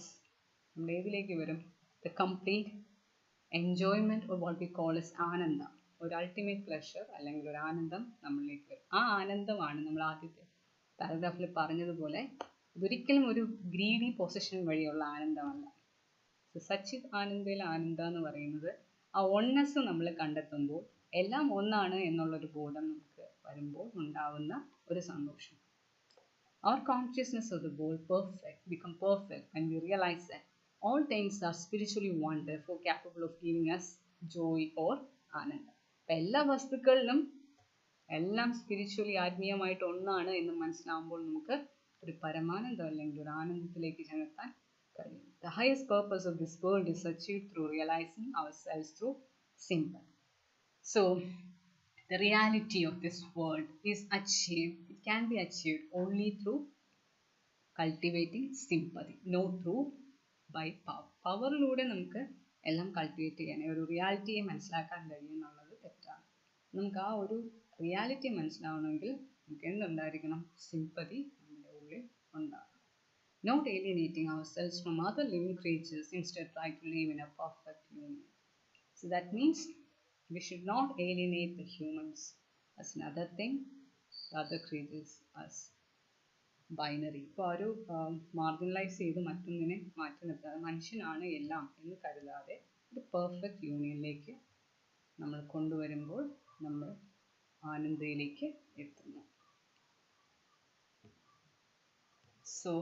S1: നമ്മൾ ഏതിലേക്ക് വരും? the complete enjoyment or what we call as ആനന്ദ, ഒരു അൾട്ടിമേറ്റ് പ്ലഷർ അല്ലെങ്കിൽ ഒരു ആനന്ദം നമ്മളിലേക്ക് വരും. ആ ആനന്ദമാണ് നമ്മൾ ആദ്യത്തെ പാരഗ്രാഫിൽ പറഞ്ഞതുപോലെ ഇതൊരിക്കലും ഒരു ഗ്രീഡി പൊസിഷൻ വഴിയുള്ള ആനന്ദമല്ല. സച്ചിത് ആനന്ദയിൽ ആനന്ദ എന്ന് പറയുന്നത് ആ ഒൺനെസ് നമ്മൾ കണ്ടെത്തുമ്പോൾ എല്ലാം ഒന്നാണ് എന്നുള്ളൊരു ബോധം നമുക്ക് വരുമ്പോൾ ഉണ്ടാവുന്ന ഒരു സന്തോഷം. Our consciousness of the whole become perfect when we realize that All things are spiritually one, therefore capable of giving us joy or ആനന്ദം. അപ്പം എല്ലാ വസ്തുക്കളിലും എല്ലാം സ്പിരിച്വലി ആത്മീയമായിട്ട് ഒന്നാണ് എന്ന് മനസ്സിലാവുമ്പോൾ നമുക്ക് ഒരു പരമാനന്ദം അല്ലെങ്കിൽ ഒരു ആനന്ദത്തിലേക്ക് ചെന്നെത്താൻ കഴിയും. The highest purpose of this world is achieved through realizing ourselves through sympathy. So the reality of this world is achieved, it can be achieved only through cultivating sympathy, not through by power. പവറിലൂടെ നമുക്ക് എല്ലാം cultivate ചെയ്യാൻ, ഒരു റിയാലിറ്റിയെ മനസ്സിലാക്കാൻ കഴിയും എന്നുള്ളത് തെറ്റാണ്. നമുക്ക് ആ ഒരു റിയാലിറ്റി മനസ്സിലാവണമെങ്കിൽ നമുക്ക് എന്തുണ്ടായിരിക്കണം? സിമ്പതി നമ്മുടെ ഉള്ളിൽ ഉണ്ടാകണം. Not alienating ourselves from other living creatures, instead try to live in a perfect union. So that means we should not alienate the humans as another thing, the other creatures as binary. ഇപ്പോൾ ഒരു marginalise ചെയ്ത് മറ്റൊന്നിനെ മാറ്റി നിർത്താതെ മനുഷ്യനാണ് എല്ലാം എന്ന് കരുതാതെ ഒരു പെർഫെക്റ്റ് യൂണിയനിലേക്ക് നമ്മൾ കൊണ്ടുവരുമ്പോൾ നമ്മൾ ആനന്ദയിലേക്ക് എത്തുന്നു. So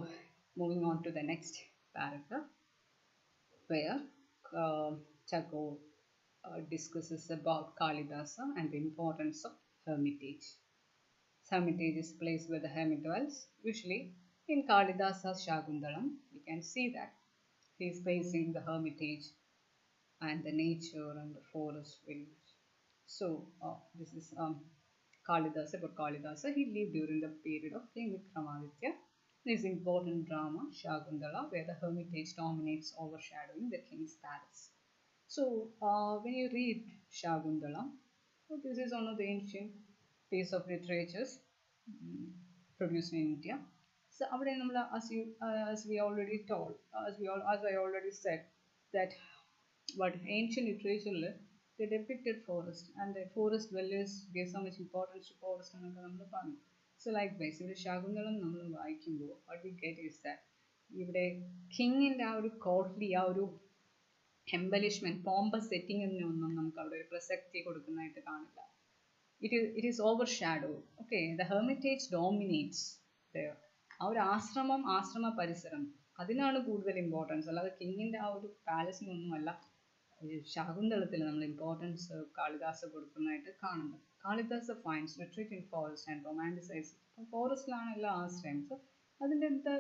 S1: moving on to the next paragraph, where Tagore discusses about Kalidasa and the importance of hermitage. Hermitage is a place where the hermit dwells. Usually in Kalidasa's Shakuntalam, we can see that he is facing the hermitage and the nature and the forest village. So this is Kalidasa. But Kalidasa, he lived during the period of King Vikramaditya. This important drama Shakuntala, where the hermitage dominates, overshadowing the king's palace. So when you read Shakuntala, so this is one of the ancient piece of literatures produced in India. So അവിടെ നമ്മൾ as we already told, as I already said, that what ancient literature they depicted forest and the forest dwellers gave so much importance to forest എന്നൊക്കെ നമ്മൾ പറഞ്ഞു. So likewise ഇവിടെ ശാകുന്തളം നമ്മൾ വായിക്കുമ്പോൾ what we get is that ഇവിടെ കിങ്ങിൻ്റെ ആ ഒരു courtly ആ ഒരു എംബലിഷ്മെന്റ് പോംപസ് സെറ്റിങ്ങിനൊന്നും നമുക്ക് അവിടെ ഒരു പ്രസക്തി കൊടുക്കുന്നതായിട്ട് കാണില്ല. It is overshadowed. Okay, the hermitage dominates there. ആ ഒരു ആശ്രമ പരിസരം അതിനാണ് കൂടുതൽ ഇമ്പോർട്ടൻസ്, അല്ലാതെ കിങ്ങിൻ്റെ ആ ഒരു പാലസിനൊന്നുമല്ല ശാകുന്തളത്തിൽ നമ്മൾ ഇമ്പോർട്ടൻസ് കാളിദാസ കൊടുക്കുന്നതായിട്ട് കാണുന്നത്. Kalidasa finds retreat in forest and romanticise. ഫോറസ്റ്റിലാണ് എല്ലാ ആശ്രയം. സോ അതിൻ്റെ എന്താ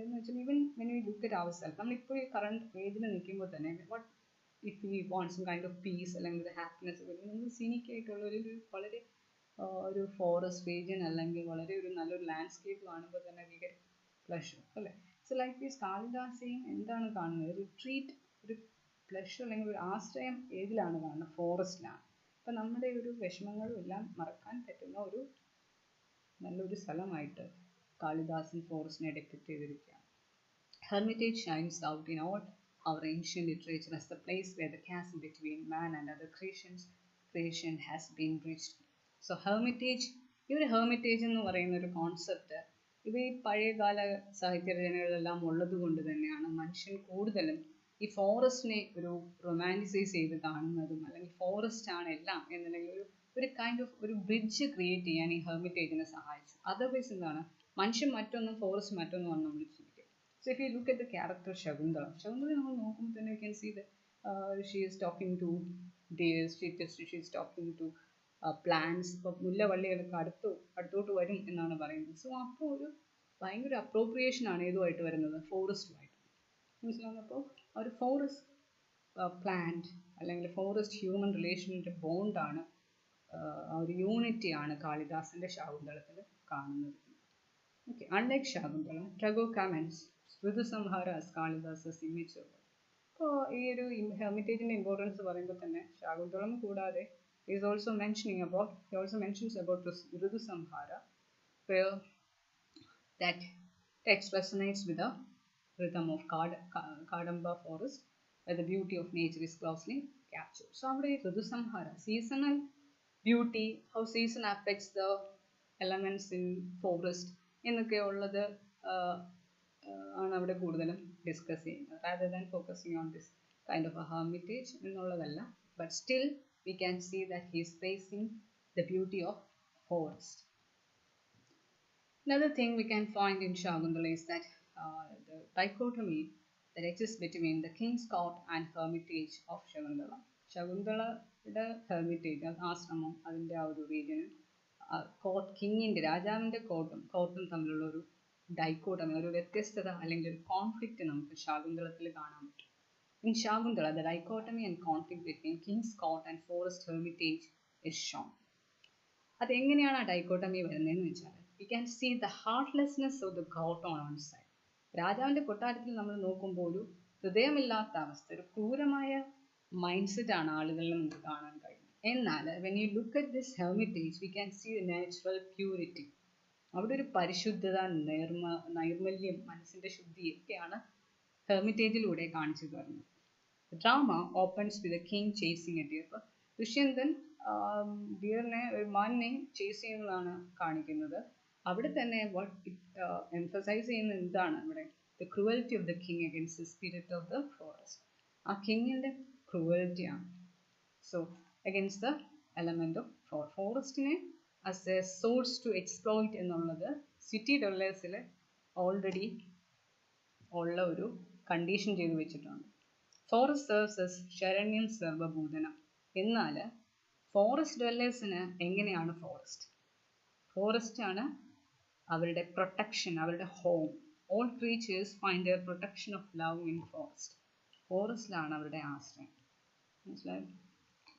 S1: എന്ന് വെച്ചാൽ even when you look at our self, നമ്മളിപ്പോൾ ഈ കറണ്ട് ഏജിൽ നിൽക്കുമ്പോൾ തന്നെ what if we want some kind of peace അല്ലെങ്കിൽ ഹാപ്പിനെസ്, നമുക്ക് സീനിക് ആയിട്ടുള്ള ഒരു വളരെ ഒരു ഫോറസ്റ്റ് റീജിയൻ അല്ലെങ്കിൽ വളരെ ഒരു നല്ലൊരു ലാൻഡ്സ്കേപ്പ് കാണുമ്പോൾ തന്നെ വി ഗെറ്റ് പ്ലഷർ അല്ലേ. സോ ലൈക്ക് ദീസ് കാളിദാസയും എന്താണ് കാണുന്നത്? റിട്രീറ്റ്, ഒരു പ്ലഷർ അല്ലെങ്കിൽ ഒരു ആശ്രയം ഏതിലാണ് കാണുന്നത്? ഫോറസ്റ്റിലാണ്. അപ്പം നമ്മുടെ ഒരു വിഷമങ്ങളും എല്ലാം മറക്കാൻ പറ്റുന്ന ഒരു നല്ലൊരു സ്ഥലമായിട്ട് കാളിദാസൻ ഫോറസ്റ്റിനെ ഡെപ്പിക്റ്റ് ചെയ്തിരിക്കുകയാണ്. Hermitage shines out in all our ancient literature as the place where the chasm between man and other creation has been bridged. So hermitage, ഈ ഒരു ഹെർമിറ്റേജ് എന്ന് പറയുന്ന ഒരു കോൺസെപ്റ്റ് ഇവ ഈ പഴയകാല സാഹിത്യ രചനകളിലെല്ലാം ഉള്ളത് കൊണ്ട് തന്നെയാണ് മനുഷ്യൻ കൂടുതലും ഈ ഫോറസ്റ്റിനെ ഒരു റൊമാൻറ്റിസൈസ് ചെയ്ത് കാണുന്നതും, അല്ലെങ്കിൽ ഫോറസ്റ്റ് ആണ് എല്ലാം എന്നല്ലെങ്കിൽ ഒരു കൈൻഡ് ഓഫ് ഒരു ബ്രിഡ്ജ് ക്രിയേറ്റ് ചെയ്യാൻ ഈ ഹെർമിറ്റേജിനെ സഹായിച്ചു. അതർവൈസ് എന്താണ്, മനുഷ്യൻ മറ്റൊന്നും ഫോറസ്റ്റ് മറ്റൊന്നുമാണ് നമ്മൾ ചിന്തിക്കുക. So if you look at the character Shakuntala നമ്മൾ നോക്കുമ്പോൾ തന്നെ you can see that she is talking to deers, she is talking to plants. ഇപ്പോൾ മുല്ലവള്ളികളൊക്കെ അടുത്തോട്ട് വരും എന്നാണ് പറയുന്നത്. സോ അപ്പോൾ ഒരു ഭയങ്കര അപ്രോപ്രിയേഷനാണ് ഏതുമായിട്ട് വരുന്നത്? ഫോറസ്റ്റുമായിട്ട്. മനസ്സിലാകുന്നപ്പോൾ ഒരു ഫോറസ്റ്റ് പ്ലാന്റ് അല്ലെങ്കിൽ ഫോറസ്റ്റ് ഹ്യൂമൻ റിലേഷൻ്റെ ബോണ്ടാണ്, ഒരു യൂണിറ്റിയാണ് കാളിദാസൻ്റെ ശാകുന്തളത്തിൽ കാണുന്നത്. Okay, unlike Shakuntalam, Tagore comments ഋതുസംഹാര as Kalidasa's immature work. അപ്പോൾ ഈ ഒരു ഹെർമിറ്റേജിൻ്റെ ഇമ്പോർട്ടൻസ് പറയുമ്പോൾ തന്നെ ശാകുന്തളം കൂടാതെ he also mentions about this ഋതുസംഹാര, where that text resonates with the rhythm of Kadamba forest, where the beauty of nature is closely captured. So അവിടെ ഋതുസംഹാര, seasonal beauty, how season affects the elements in forest എന്നൊക്കെ ഉള്ളത് ആണ് അവിടെ കൂടുതലും discuss ചെയ്യുന്നത്, rather than focusing on this kind of a hermitage എന്നുള്ളതല്ല. But still we can see that he is praising the beauty of forest. Another thing we can find in Shakuntala is that the dichotomy that exists between the king's court and hermitage of Shakuntala. ശകുന്തളയുടെ hermitage ആശ്രമം അതിൻ്റെ ആ ഒരു റീജിയനും court കിങ്ങിൻ്റെ രാജാവിൻ്റെ കോർട്ടും തമ്മിലുള്ള ഒരു dichotomy, ഒരു വ്യത്യസ്തത അല്ലെങ്കിൽ ഒരു കോൺഫ്ലിക്റ്റ് നമുക്ക് ശാകുന്തളത്തിൽ കാണാൻ പറ്റും. In Shakuntala, the dichotomy and conflict between king's court and forest hermitage is shown. അതെങ്ങനെയാണ് ആ ഡൈക്കോട്ടമി വരുന്നതെന്ന് വെച്ചാൽ we can see the heartlessness of the court on one side. രാജാവിൻ്റെ കൊട്ടാരത്തിൽ നമ്മൾ നോക്കുമ്പോൾ ഒരു ഹൃദയമില്ലാത്ത അവസ്ഥ, ഒരു ക്രൂരമായ മൈൻഡ് സെറ്റ് ആണ് ആളുകളിൽ നമുക്ക് കാണാൻ കഴിയുന്നത്. എന്നാൽ when you look at this hermitage, we can see the natural purity. അവിടെ ഒരു പരിശുദ്ധത, നൈർമല്യം, മനസ്സിൻ്റെ ശുദ്ധിയൊക്കെയാണ് ഹെർമിറ്റേജിലൂടെ കാണിച്ചു തരുന്നത്. Drama opens with a king chasing A dear. അപ്പോൾ ദുഷ്യന്തൻ ഡിയറിനെ, ഒരു മാനിനെ ചേസ് ചെയ്യുന്നതാണ് കാണിക്കുന്നത്. അവിടെ തന്നെ എംഫസൈസ് ചെയ്യുന്ന എന്താണ് ഇവിടെ? The cruelty of the king against the spirit of the forest. ആ കിങ്ങിൻ്റെ ക്രൂവൽറ്റിയാണ്. So against the element of ഫോറസ്റ്റിനെ as a source to exploit എന്നുള്ളത് സിറ്റി ഡെവലപ്പേഴ്സിൽ ഓൾറെഡി ഉള്ള ഒരു കണ്ടീഷൻ ചെയ്ത് വെച്ചിട്ടുണ്ട്. ഫോറസ്റ്റ് സെർവ്സ് ആസ് ശരണ്യം സർവഭൂതനം. എന്നാൽ ഫോറസ്റ്റ് ഡ്വല്ലേഴ്സിന് എങ്ങനെയാണ് ഫോറസ്റ്റ് ആണ് അവരുടെ പ്രൊട്ടക്ഷൻ, അവരുടെ home. All creatures find their protection of love in forest. ഫോറസ്റ്റിലാണ് അവരുടെ ആശ്രയം. മനസ്സിലായോ?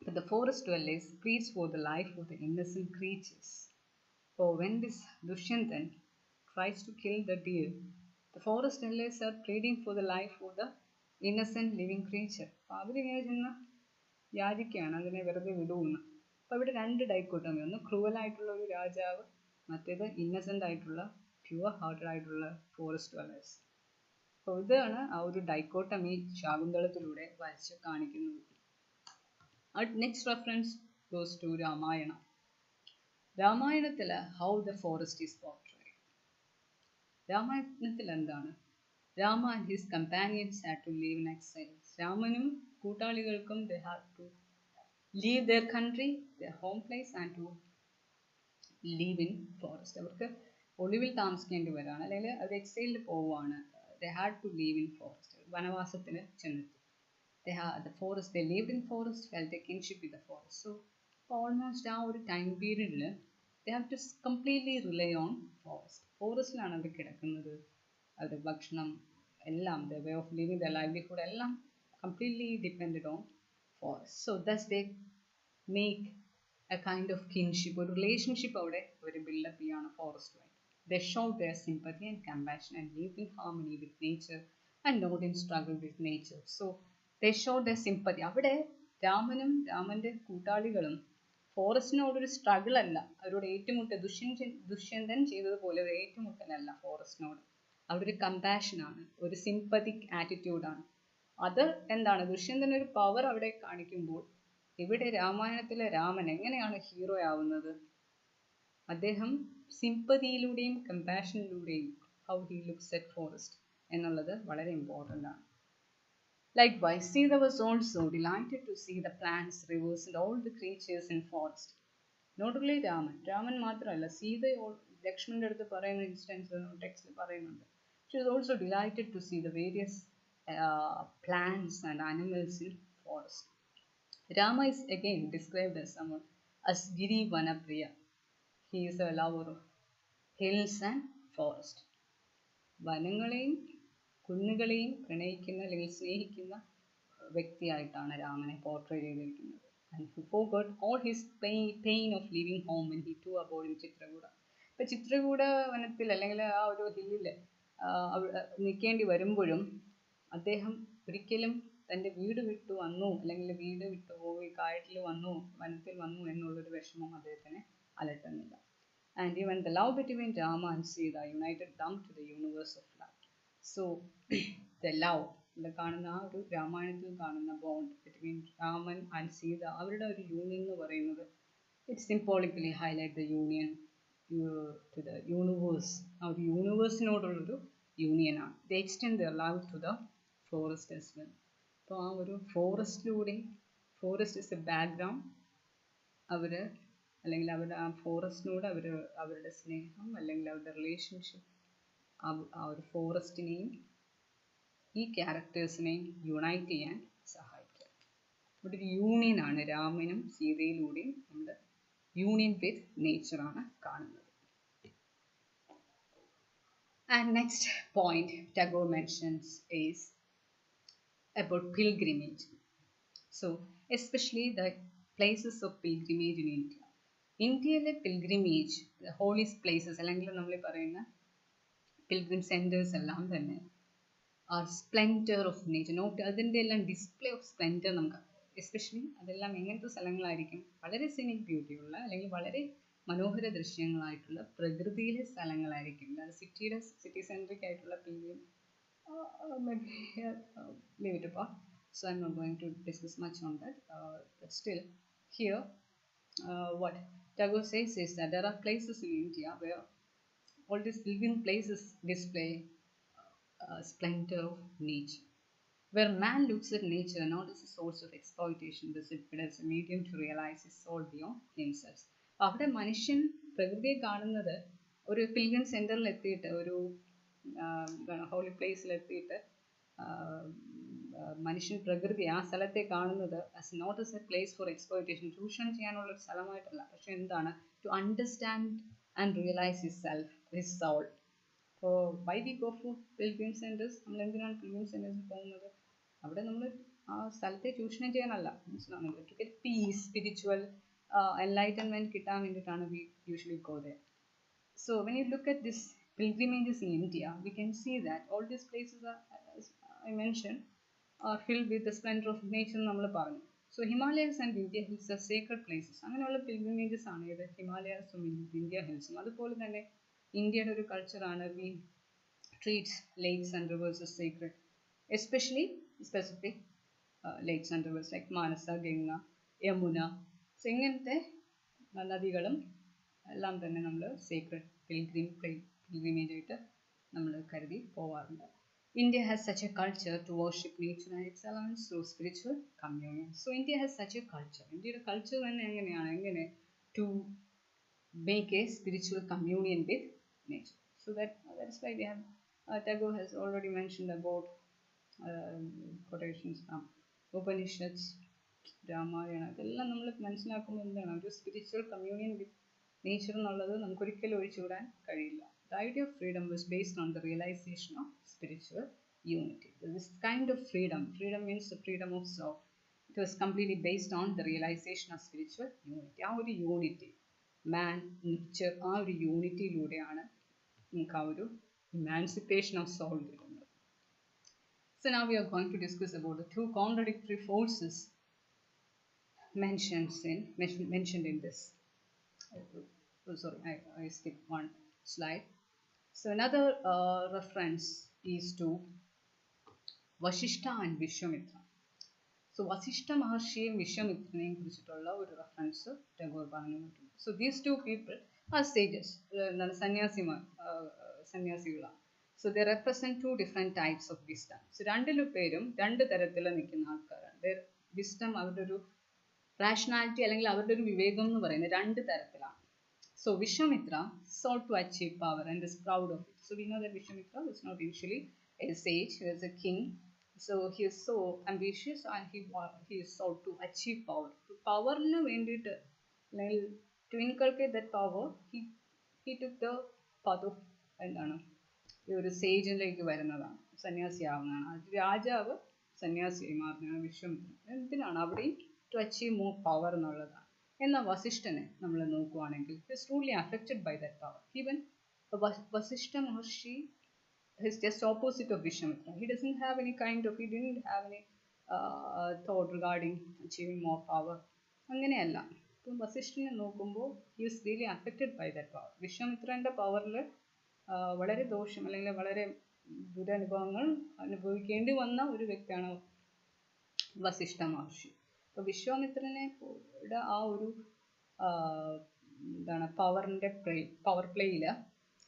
S1: But the forest dwellers pleads for the life of the innocent creatures. For when this Dushyantan tries to kill the deer, the forest dwellers are pleading for the life of the innocent living creature. അപ്പോൾ അവരിങ്ങനെ ചെന്ന് യാചിക്കുകയാണ് അതിനെ വെറുതെ വിടുമെന്ന്. അപ്പോൾ ഇവിടെ രണ്ട് dichotomy, ഒന്ന് ക്രൂവലായിട്ടുള്ള ഒരു രാജാവ്, മറ്റേത് ഇന്നസെൻ്റ് ആയിട്ടുള്ള പ്യുവർ ഹാർട്ടഡ് ആയിട്ടുള്ള ഫോറസ്റ്റ് ഡ്വല്ലേഴ്സ്. അപ്പോൾ ഇതാണ് ആ ഒരു ഡൈക്കോട്ടമി ശാകുന്തളത്തിലൂടെ വരച്ച് കാണിക്കുന്നത്. Next reference goes to Ramayana. രാമായണത്തിൽ how the forest is portrayed. രാമായണത്തിൽ എന്താണ്? Rama and his companions had to live in exile. രാമനും കൂട്ടാളികൾക്കും they had to leave their country, their home place and to live in forest. അവർക്ക് ഒളിവിൽ താമസിക്കേണ്ടി വരികയാണ്, അല്ലെങ്കിൽ അവർ എക്സൈലിൽ പോവുകയാണ്. they had to live in forest. വനവാസത്തിൽ ചെന്നെത്തി. They lived in forest, felt a kinship with the forest. So almost ആ ഒരു time പീരീഡിൽ they have to completely rely on forest. ഫോറസ്റ്റിലാണ് അവർ കിടക്കുന്നത്, അവരുടെ ഭക്ഷണം എല്ലാം, the way of living, their livelihood എല്ലാം completely depended on forest. So thus they make a kind of kinship, ഒരു relationship അവിടെ അവർ ബിൽഡപ്പ് ചെയ്യാണ് ഫോറസ്റ്റുമായി. They showed their sympathy and compassion and lived in harmony with nature and not in struggle with nature. So they showed their sympathy. അവിടെ രാമനും രാമൻ്റെ കൂട്ടാളികളും ഫോറസ്റ്റിനോടൊരു struggle അല്ല, അവരോട് ഏറ്റുമുട്ടൽ, ദുഷ്യന്തൻ ചെയ്തതുപോലെ ഒരു ഏറ്റുമുട്ടലല്ല ഫോറസ്റ്റിനോട്. അവിടെ ഒരു കമ്പാഷനാണ്, ഒരു സിമ്പത്തിക് ആറ്റിറ്റ്യൂഡാണ്. അത് എന്താണ്? ദുഷ്യന്തൻ ഒരു പവർ അവിടെ കാണിക്കുമ്പോൾ ഇവിടെ രാമായണത്തിലെ രാമൻ എങ്ങനെയാണ് ഹീറോ ആവുന്നത്? അദ്ദേഹം സിമ്പതിയിലൂടെയും കമ്പാഷനിലൂടെയും how he looks at forest എന്നുള്ളത് വളരെ ഇമ്പോർട്ടൻ്റ് ആണ്. Likewise, Sita was also delighted to see the plants, rivers and all the creatures in forest. Not only Raman മാത്രമല്ല, സീത ലക്ഷ്മണൻ്റെ അടുത്ത് പറയുന്ന ഇൻസ്റ്റൻസ് ടെക്സ്റ്റിൽ പറയുന്നുണ്ട്. She was also delighted to see the various plants and animals in forest. Rama is again described as someone as Giri Vanapriya. He is a lover of hills and forest. വനങ്ങളെയും കുന്നുകളെയും പ്രണയിക്കുന്ന അല്ലെങ്കിൽ സ്നേഹിക്കുന്ന വ്യക്തിയായിട്ടാണ് രാമനെ portray ചെയ്തിരിക്കുന്നത്. And he forgot all his pain of leaving home when he too abode in Chitrakoota. ഇപ്പം ചിത്രകൂട വനത്തിൽ അല്ലെങ്കിൽ ആ ഒരു ഹില്ലിൽ നിൽക്കേണ്ടി വരുമ്പോഴും അദ്ദേഹം ഒരിക്കലും തൻ്റെ വീട് വിട്ടു വന്നു, അല്ലെങ്കിൽ വീട് വിട്ടു പോയി കാട്ടിൽ വന്നു, വനത്തിൽ വന്നു എന്നുള്ളൊരു വിഷമം അദ്ദേഹത്തിനെ അലട്ടുന്നില്ല. And even the love between Rama and Sita united them to the universe of love. So the love, ഇവിടെ കാണുന്ന ആ ഒരു രാമായണത്തിൽ കാണുന്ന bond between Raman and Sita, അവരുടെ ഒരു യൂണിയൻ എന്ന് പറയുന്നത് it symbolically highlight the union to the universe. ആ ഒരു യൂണിവേഴ്സിനോടുള്ളൊരു യൂണിയനാണ്. The extend the love to the forest as well. അപ്പോൾ ആ ഒരു ഫോറസ്റ്റിലൂടെ, ഫോറസ്റ്റ് ഇസ് എ ബാക്ക്ഗ്രൗണ്ട്, അവർ അല്ലെങ്കിൽ അവരുടെ ആ ഫോറസ്റ്റിനോട് അവരുടെ സ്നേഹം അല്ലെങ്കിൽ അവരുടെ റിലേഷൻഷിപ്പ് ആ ഒരു ഫോറസ്റ്റിനെയും ഈ ക്യാരക്ടേഴ്സിനെയും യുണൈറ്റ് ചെയ്യാൻ സഹായിക്കുക. ഇവിടെ ഒരു യൂണിയനാണ് രാമനും സീതയിലൂടെയും നമ്മൾ യൂണിയൻ വിത്ത് നേച്ചറാണ് കാണുന്നത്. And next point Tagore mentions is about pilgrimage. So especially the places of pilgrimage in India. ഇന്ത്യയിലെ പിൽഗ്രിമേജ് ഹോളി പ്ലേസസ് അല്ലെങ്കിൽ നമ്മൾ പറയുന്ന പിൽഗ്രിം സെൻറ്റേഴ്സ് എല്ലാം തന്നെ are splendour of nature. Not അതിൻ്റെ എല്ലാം ഡിസ്പ്ലേ ഓഫ് സ്പ്ലെൻഡർ നമുക്ക്, എസ്പെഷ്യലി അതെല്ലാം എങ്ങനത്തെ സ്ഥലങ്ങളായിരിക്കും, വളരെ സിനിക് ബ്യൂട്ടിയുള്ള അല്ലെങ്കിൽ വളരെ മനോഹര ദൃശ്യങ്ങളായിട്ടുള്ള പ്രകൃതിയിലെ സ്ഥലങ്ങളായിരിക്കും. അല്ലാതെ സിറ്റി സെൻട്രിക് ആയിട്ടുള്ള pilgrim leave it apart. So I'm not going to discuss much on that. But still, here, what Tagore says is that there are places in India where all these pilgrim places display splendor of nature, where man looks at nature not as a source of exploitation but as a medium to realize his soul beyond himself. അവിടെ മനുഷ്യൻ പ്രകൃതിയെ കാണുന്നത് ഒരു pilgrim സെൻറ്ററിൽ എത്തിയിട്ട്, ഒരു holy പ്ലേസിലെത്തിയിട്ട് മനുഷ്യൻ പ്രകൃതി ആ സ്ഥലത്തെ കാണുന്നത് as not as a place for exploitation, ചൂഷണം ചെയ്യാനുള്ള ഒരു സ്ഥലമായിട്ടല്ല, പക്ഷെ എന്താണ്, to understand and realise his self, his soul. അപ്പോൾ why we go for pilgrim centres, നമ്മൾ എന്തിനാണ് പിൽഗ്രിം സെൻറ്റേഴ്സിൽ പോകുന്നത്? അവിടെ നമ്മൾ ആ സ്ഥലത്തെ ചൂഷണം ചെയ്യാനല്ല, മനസ്സിലാവുന്നുണ്ട്, to get peace, spiritual enlightenment കിട്ടാൻ വേണ്ടിയിട്ടാണ് we usually go there. So when you look at this pilgrimages in India, we can see that all these places are, as I mentioned, are filled with the splendor of nature. നമ്മൾ പറഞ്ഞു. So Himalayas and Vindhya Hills are sacred places. അങ്ങനെയുള്ള pilgrimages ആണ് ഇത്, ഹിമാലയാസും വിന്ധ്യ ഹിൽസും. അതുപോലെ തന്നെ ഇന്ത്യയുടെ ഒരു കൾച്ചറാണ് we treat lakes and rivers as sacred, especially specific lakes and rivers like Manasa, Ganga, Yamuna. So ഇങ്ങനത്തെ നദികളും എല്ലാം തന്നെ നമ്മൾ സീക്രട്ട് പിൽഗ്രിമേജ് ആയിട്ട് നമ്മൾ കരുതി പോവാറുണ്ട്. India has such a culture to worship nature and its elements through spiritual communion. So India has such a culture. ഇന്ത്യയുടെ കൾച്ചർ തന്നെ എങ്ങനെ to make a spiritual communion with nature. So that's why we have Tagore has already mentioned about quotations from Upanishads, Ramayana. ഇതെല്ലാം നമ്മൾ മനസ്സിലാക്കുമ്പോൾ എന്താണ്, ഒരു spiritual communion with nature എന്നുള്ളത് നമുക്കൊരിക്കലും ഒഴിച്ചുവിടാൻ കഴിയില്ല. The idea of freedom was based on the realization of spiritual unity. This kind of freedom means the freedom of soul. It was completely based on the realization of spiritual unity. ആ ഒരു unity, മാൻ, nature, ആ ഒരു യൂണിറ്റിയിലൂടെയാണ് നമുക്ക് ആ ഒരു emancipation of soul കിട്ടുന്നത്. So now we are going to discuss about the two contradictory forces mentioned in this. Sorry, I skipped one slide. So another reference is to Vasishta and Vishwamitra. So Vasishta Maharshiyയും വിശ്വമിത്രനെയും കുറിച്ചിട്ടുള്ള ഒരു reference Tagore പറഞ്ഞിട്ടുണ്ട്. So these two people are sages, സന്യാസികളാണ്. So they represent two different types of wisdom. So രണ്ടിലും പേരും രണ്ട് തരത്തിൽ നിൽക്കുന്ന ആൾക്കാരാണ്. Their wisdom, അവരുടെ ഒരു റാഷണാലിറ്റി അല്ലെങ്കിൽ അവരുടെ ഒരു വിവേകം എന്ന് പറയുന്നത് രണ്ട് തരത്തിലാണ്. So Vishwamitra sought to achieve power and is proud of it. So we know that Vishwamitra was not initially a sage, he was a king. So he is so ambitious and he sought to achieve power. പവറിന് വേണ്ടിയിട്ട് അല്ലെങ്കിൽ to inculcate that power, he took the path of എന്താണ്, ഈ ഒരു സേജിലേക്ക് വരുന്നതാണ്, സന്യാസിയാവുന്നതാണ്. അത് രാജാവ് സന്യാസിയായി മാറുന്നതാണ് വിശ്വമിത്രൻ. എന്തിനാണ് അവിടെയും to achieve more power എന്നുള്ളതാണ്. എന്നാൽ വസിഷ്ഠനെ നമ്മൾ നോക്കുകയാണെങ്കിൽ he is truly affected by that power. Even Vasishta Maharshi is just opposite of Vishwamitra. He didn't have any thought regarding achieving more power. അങ്ങനെയല്ല. ഇപ്പം വസിഷ്ഠനെ നോക്കുമ്പോൾ he is really affected by that power. വിശ്വമിത്രൻ്റെ പവറിൽ വളരെ ദോഷം അല്ലെങ്കിൽ വളരെ ദുരനുഭവങ്ങൾ അനുഭവിക്കേണ്ടി വന്ന ഒരു വ്യക്തിയാണ് വസിഷ്ഠ മഹർഷി. അപ്പോൾ വിശ്വാമിത്രനെ ആ ഒരു എന്താണ് പവറിൻ്റെ power പ്ലേയിൽ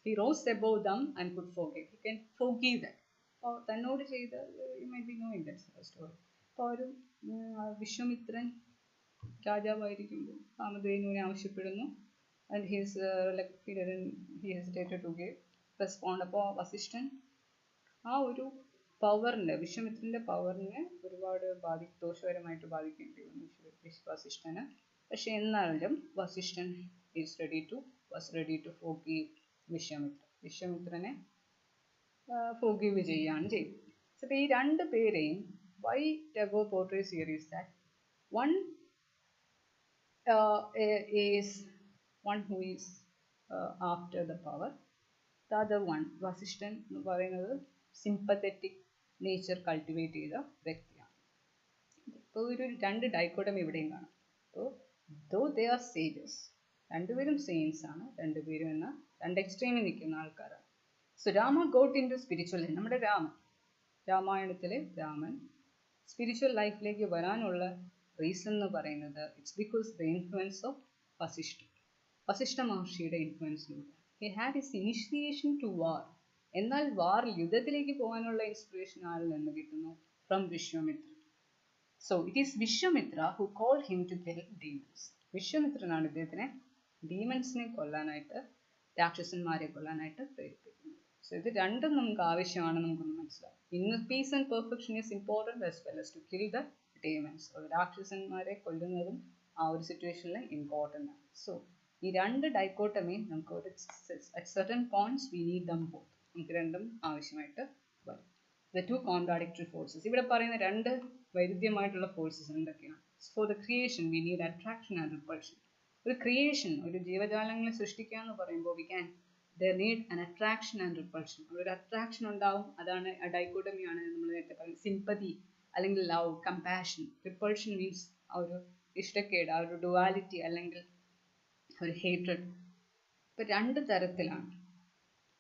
S1: he rose above them and could forgive. He can forgive that. അപ്പോൾ തന്നോട് ചെയ്ത് you might be knowing that story. അപ്പോൾ ഒരു വിശ്വമിത്രൻ രാജാവായിരിക്കുമ്പോൾ കാമധേനുവിനെ ആവശ്യപ്പെടുന്നു. and he hesitated to give respond. അപ്പോൾ വസിഷ്ഠൻ ആ ഒരു പവറിൻ്റെ വിശ്വാമിത്രൻ്റെ പവറിനെ ഒരുപാട് ദോഷകരമായിട്ട് ബാധിക്കേണ്ടി വന്നു വസിഷ്ഠന്. പക്ഷെ എന്നാലും Vasishthan was ready to forgive വിശ്വാമിത്രനെ ഫോർഗീവ് ചെയ്യുകയാണ് ചെയ്തത്. അപ്പോൾ ഈ രണ്ട് പേരെയും why Tagore portrays here is that one is one who is after the power, the other one Vasishthan എന്ന് പറയുന്നത് സിമ്പത്തറ്റിക് നേച്ചർ കൾട്ടിവേറ്റ് ചെയ്ത വ്യക്തിയാണ്. ഇപ്പോൾ ഒരു രണ്ട് ഡൈക്കോട്ടമി ഇവിടെയും കാണാം. അപ്പോൾ ദോ ദേ ആർ സേജസ്, രണ്ടുപേരും സെയിൻസ് ആണ്, രണ്ടുപേരും എന്ന രണ്ട് എക്സ്ട്രീമിൽ നിൽക്കുന്ന ആൾക്കാരാണ്. So Rama got into spiritual, നമ്മുടെ രാമായണത്തിലെ രാമൻ സ്പിരിച്വൽ ലൈഫിലേക്ക് വരാനുള്ള റീസൺ എന്ന് പറയുന്നത് it's because the influence of Vasishtha മഹർഷിയുടെ ഇൻഫ്ലുവൻസിലൂടെ. He had his initiation to war. എന്നാൽ വാറിൽ യുദ്ധത്തിലേക്ക് പോകാനുള്ള ഇൻസ്പിറേഷൻ ആരിൽ നിന്ന് കിട്ടുന്നു? From Vishwamitra. So it is Vishwamitra who called him to kill demons. വിശ്വാമിത്രനാണ് ഇദ്ദേഹത്തിനെ ഡീമൻസിനെ കൊല്ലാനായിട്ട്, രാക്ഷസന്മാരെ കൊല്ലാനായിട്ട് പ്രേരിപ്പിക്കുന്നത്. സോ ഇത് രണ്ടും നമുക്ക് ആവശ്യമാണ്, നമുക്കൊന്ന് മനസ്സിലാവും. Inner peace and perfection is important as well as to kill the demons. രാക്ഷസന്മാരെ കൊല്ലുന്നതും ആ ഒരു സിറ്റുവേഷനിൽ ഇമ്പോർട്ടൻ്റ് ആണ്. സോ ഈ രണ്ട് ഡൈക്കോട്ടമി നമുക്ക് ഒരു at certain points we need dum both. നമുക്ക് രണ്ടും ആവശ്യമായിട്ട് വരും. ദ ടു കോൺട്രാഡിക്ടറി ഫോഴ്സസ്, ഇവിടെ പറയുന്ന രണ്ട് വൈരുദ്ധ്യമായിട്ടുള്ള ഫോഴ്സസ് എന്തൊക്കെയാണ്? For the creation we need attraction and repulsion. ഒരു ക്രിയേഷൻ, ഒരു ജീവജാലങ്ങളെ സൃഷ്ടിക്കുക എന്ന് പറയുമ്പോൾ we can there need an attraction and repulsion. ഒരു അട്രാക്ഷൻ ഉണ്ടാവും, അതാണ് ഡൈക്കോട്ടമിയാണ് നമ്മൾ നേരത്തെ പറയുന്നത്. സിമ്പതി അല്ലെങ്കിൽ ലവ്, കമ്പാഷൻ. റിപ്പൾഷൻ മീൻസ് ആ ഒരു ഇഷ്ടക്കേട്, ആ ഒരു ഡുവാലിറ്റി അല്ലെങ്കിൽ ഒരു ഹേറ്റ്രഡ്. ഇപ്പം രണ്ട് തരത്തിലാണ്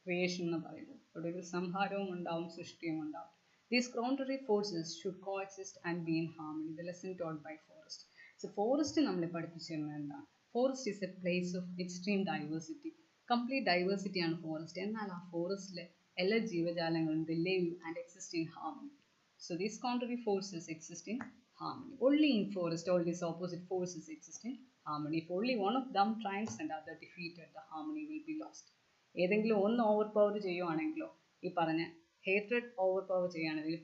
S1: ക്രിയേഷൻ എന്ന് പറയുന്നത്. അവിടെ ഒരു സംഹാരവും ഉണ്ടാവും, സൃഷ്ടിയും ഉണ്ടാവും. These contrary forces should coexist and be in harmony. The lesson taught by forest. So forest നമ്മളെ പഠിപ്പിച്ചിരുന്നത് എന്താണ്? Forest is A place of extreme diversity. Complete diversity ആണ് ഫോറസ്റ്റ്. എന്നാൽ ആ ഫോറസ്റ്റിലെ എല്ലാ ജീവജാലങ്ങളും they live and exist in harmony. So these contrary forces exist in harmony. Only in forest all these opposite forces exist in harmony. If only one of them triumphs and other defeated, the harmony will be lost. ഏതെങ്കിലും ഒന്ന് over power ചെയ്യുവാണെങ്കിലോ, ഈ പറഞ്ഞ hatred over power ചെയ്യുകയാണെങ്കിൽ,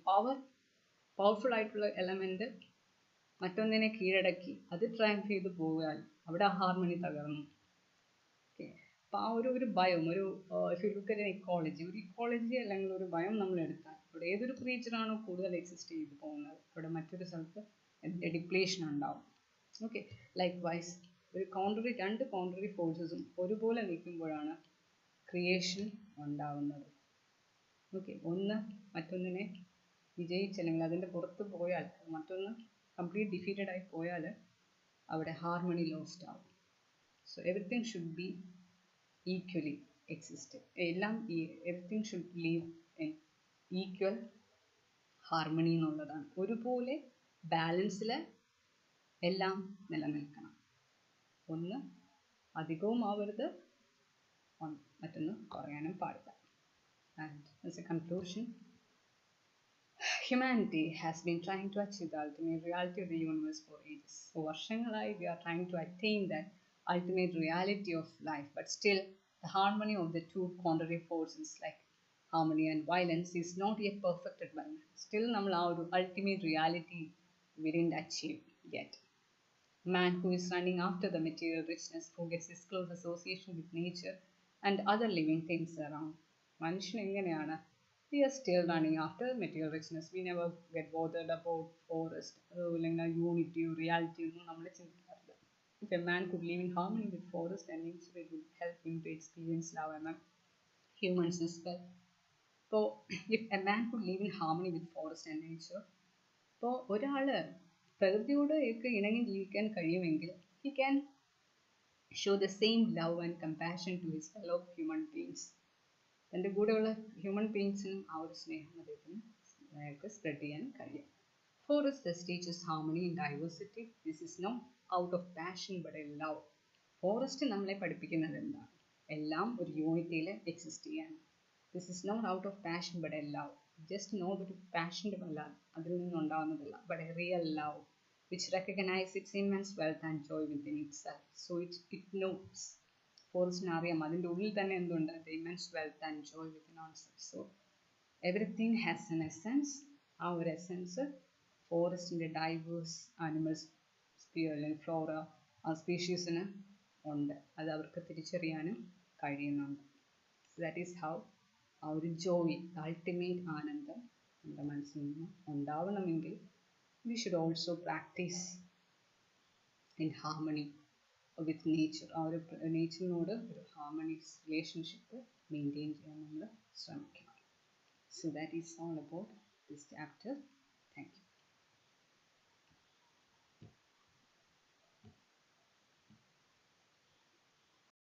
S1: powerful ആയിട്ടുള്ള element മറ്റൊന്നിനെ കീഴടക്കി അത് triumph ചെയ്ത് പോയാൽ അവിടെ ഹാർമണി തകർന്നു. ഓക്കെ, അപ്പോൾ ആ ഒരു ഭയം, ഒരു if you look at ecology, ഒരു ഇക്കോളജി അല്ലെങ്കിൽ ഒരു ഭയം നമ്മൾ എടുത്താൽ അവിടെ ഏതൊരു ക്രീച്ചറാണോ കൂടുതൽ എക്സിസ്റ്റ് ചെയ്ത് പോകുന്നത് അവിടെ മറ്റൊരു സ്ഥലത്ത് അതിൻ്റെ ഡിപ്ലേഷൻ ഉണ്ടാവും. ഓക്കെ, ലൈക്ക് വൈസ് രണ്ട് കോൺട്രറി ഫോഴ്സസും ഒരുപോലെ നിൽക്കുമ്പോഴാണ് ക്രിയേഷൻ ഉണ്ടാവുന്നത്. ഓക്കെ, ഒന്ന് മറ്റൊന്നിനെ വിജയിച്ചല്ലെങ്കിൽ അതിൻ്റെ പുറത്ത് പോയാൽ, മറ്റൊന്ന് കംപ്ലീറ്റ് ഡിഫീറ്റഡ് ആയി പോയാൽ അവിടെ ഹാർമണി ലോസ്റ്റ് ആവും. So everything should be equally exist. Everything should leave in equal harmony എന്നുള്ളതാണ്. ഒരുപോലെ ബാലൻസിൽ എല്ലാം നിലനിൽക്കണം. ഒന്ന് അധികവും ആവരുത്, മറ്റൊന്ന് കുറയാനും പാടില്ല. And as a conclusion, humanity has been trying to achieve the ultimate reality of the universe for ages. So വർഷങ്ങളായി we are trying to attain that ultimate reality of life, but still the harmony of the two contrary forces like harmony and violence is not yet perfected by man. Still നമ്മൾ ആ ഒരു ultimate reality we didn't achieve yet. Man who is running after the material richness forgets his close association with nature and other living things around. മനുഷ്യൻ എങ്ങനെയാണ്? We are still running after material richness. We never get bothered about forest അല്ലെങ്കിൽ unity, reality ഒന്നും നമ്മൾ ചിന്തിക്കാറില്ല. If a man could live in harmony with forest and nature, it would help him to experience love among humans as well. So if a man could live in harmony with forest and nature, അപ്പോൾ ഒരാൾ പ്രകൃതിയോട് ഒക്കെ ഇണങ്ങി ജീവിക്കാൻ കഴിയുമെങ്കിൽ he can show the same love and compassion to his fellow human beings. തൻ്റെ കൂടെയുള്ള human ബീങ്സിനും ആ ഒരു സ്നേഹം അദ്ദേഹത്തിന് സ്പ്രെഡ് ചെയ്യാൻ കഴിയും. Forest thus teaches harmony in diversity. This is not out of passion but a love. Forest നമ്മളെ പഠിപ്പിക്കുന്നത് എന്താണ്? എല്ലാം ഒരു യൂണിറ്റിയിൽ എക്സിസ്റ്റ് ചെയ്യാൻ. This is not out of passion but a love. Just not ഒരു പാഷൻ്റെ അല്ല, അതിൽ നിന്നുണ്ടാവുന്നതല്ല, but a real love which recognizes its immense wealth and joy within itself. So it knows. ഫോറസ്റ്റിന് അറിയാം അതിൻ്റെ ഉള്ളിൽ തന്നെ എന്തുണ്ട്? The immense wealth and joy within ourselves. So everything has N essence. ആ ഒരു എസെൻസ് ഫോറസ്റ്റിൻ്റെ ഡൈവേഴ്സ് ആനിമൽസ് അല്ലെങ്കിൽ Flora ആ സ്പീഷീസിന് ഉണ്ട്. അത് അവർക്ക് തിരിച്ചറിയാനും കഴിയുന്നുണ്ട്. ദാറ്റ് ഈസ് ഹൗ ആ ഒരു ജോയ്, അൾട്ടിമേറ്റ് ആനന്ദം നമ്മുടെ മനസ്സിൽ നിന്ന് ഉണ്ടാവണമെങ്കിൽ we should also practise in harmony with nature. ആ ഒരു നേച്ചറിനോട് ഒരു ഹാർമണിയസ് റിലേഷൻഷിപ്പ് മെയിൻറ്റെയിൻ ചെയ്യാൻ നമ്മൾ ശ്രമിക്കണം. So that is all about this chapter. Thank you.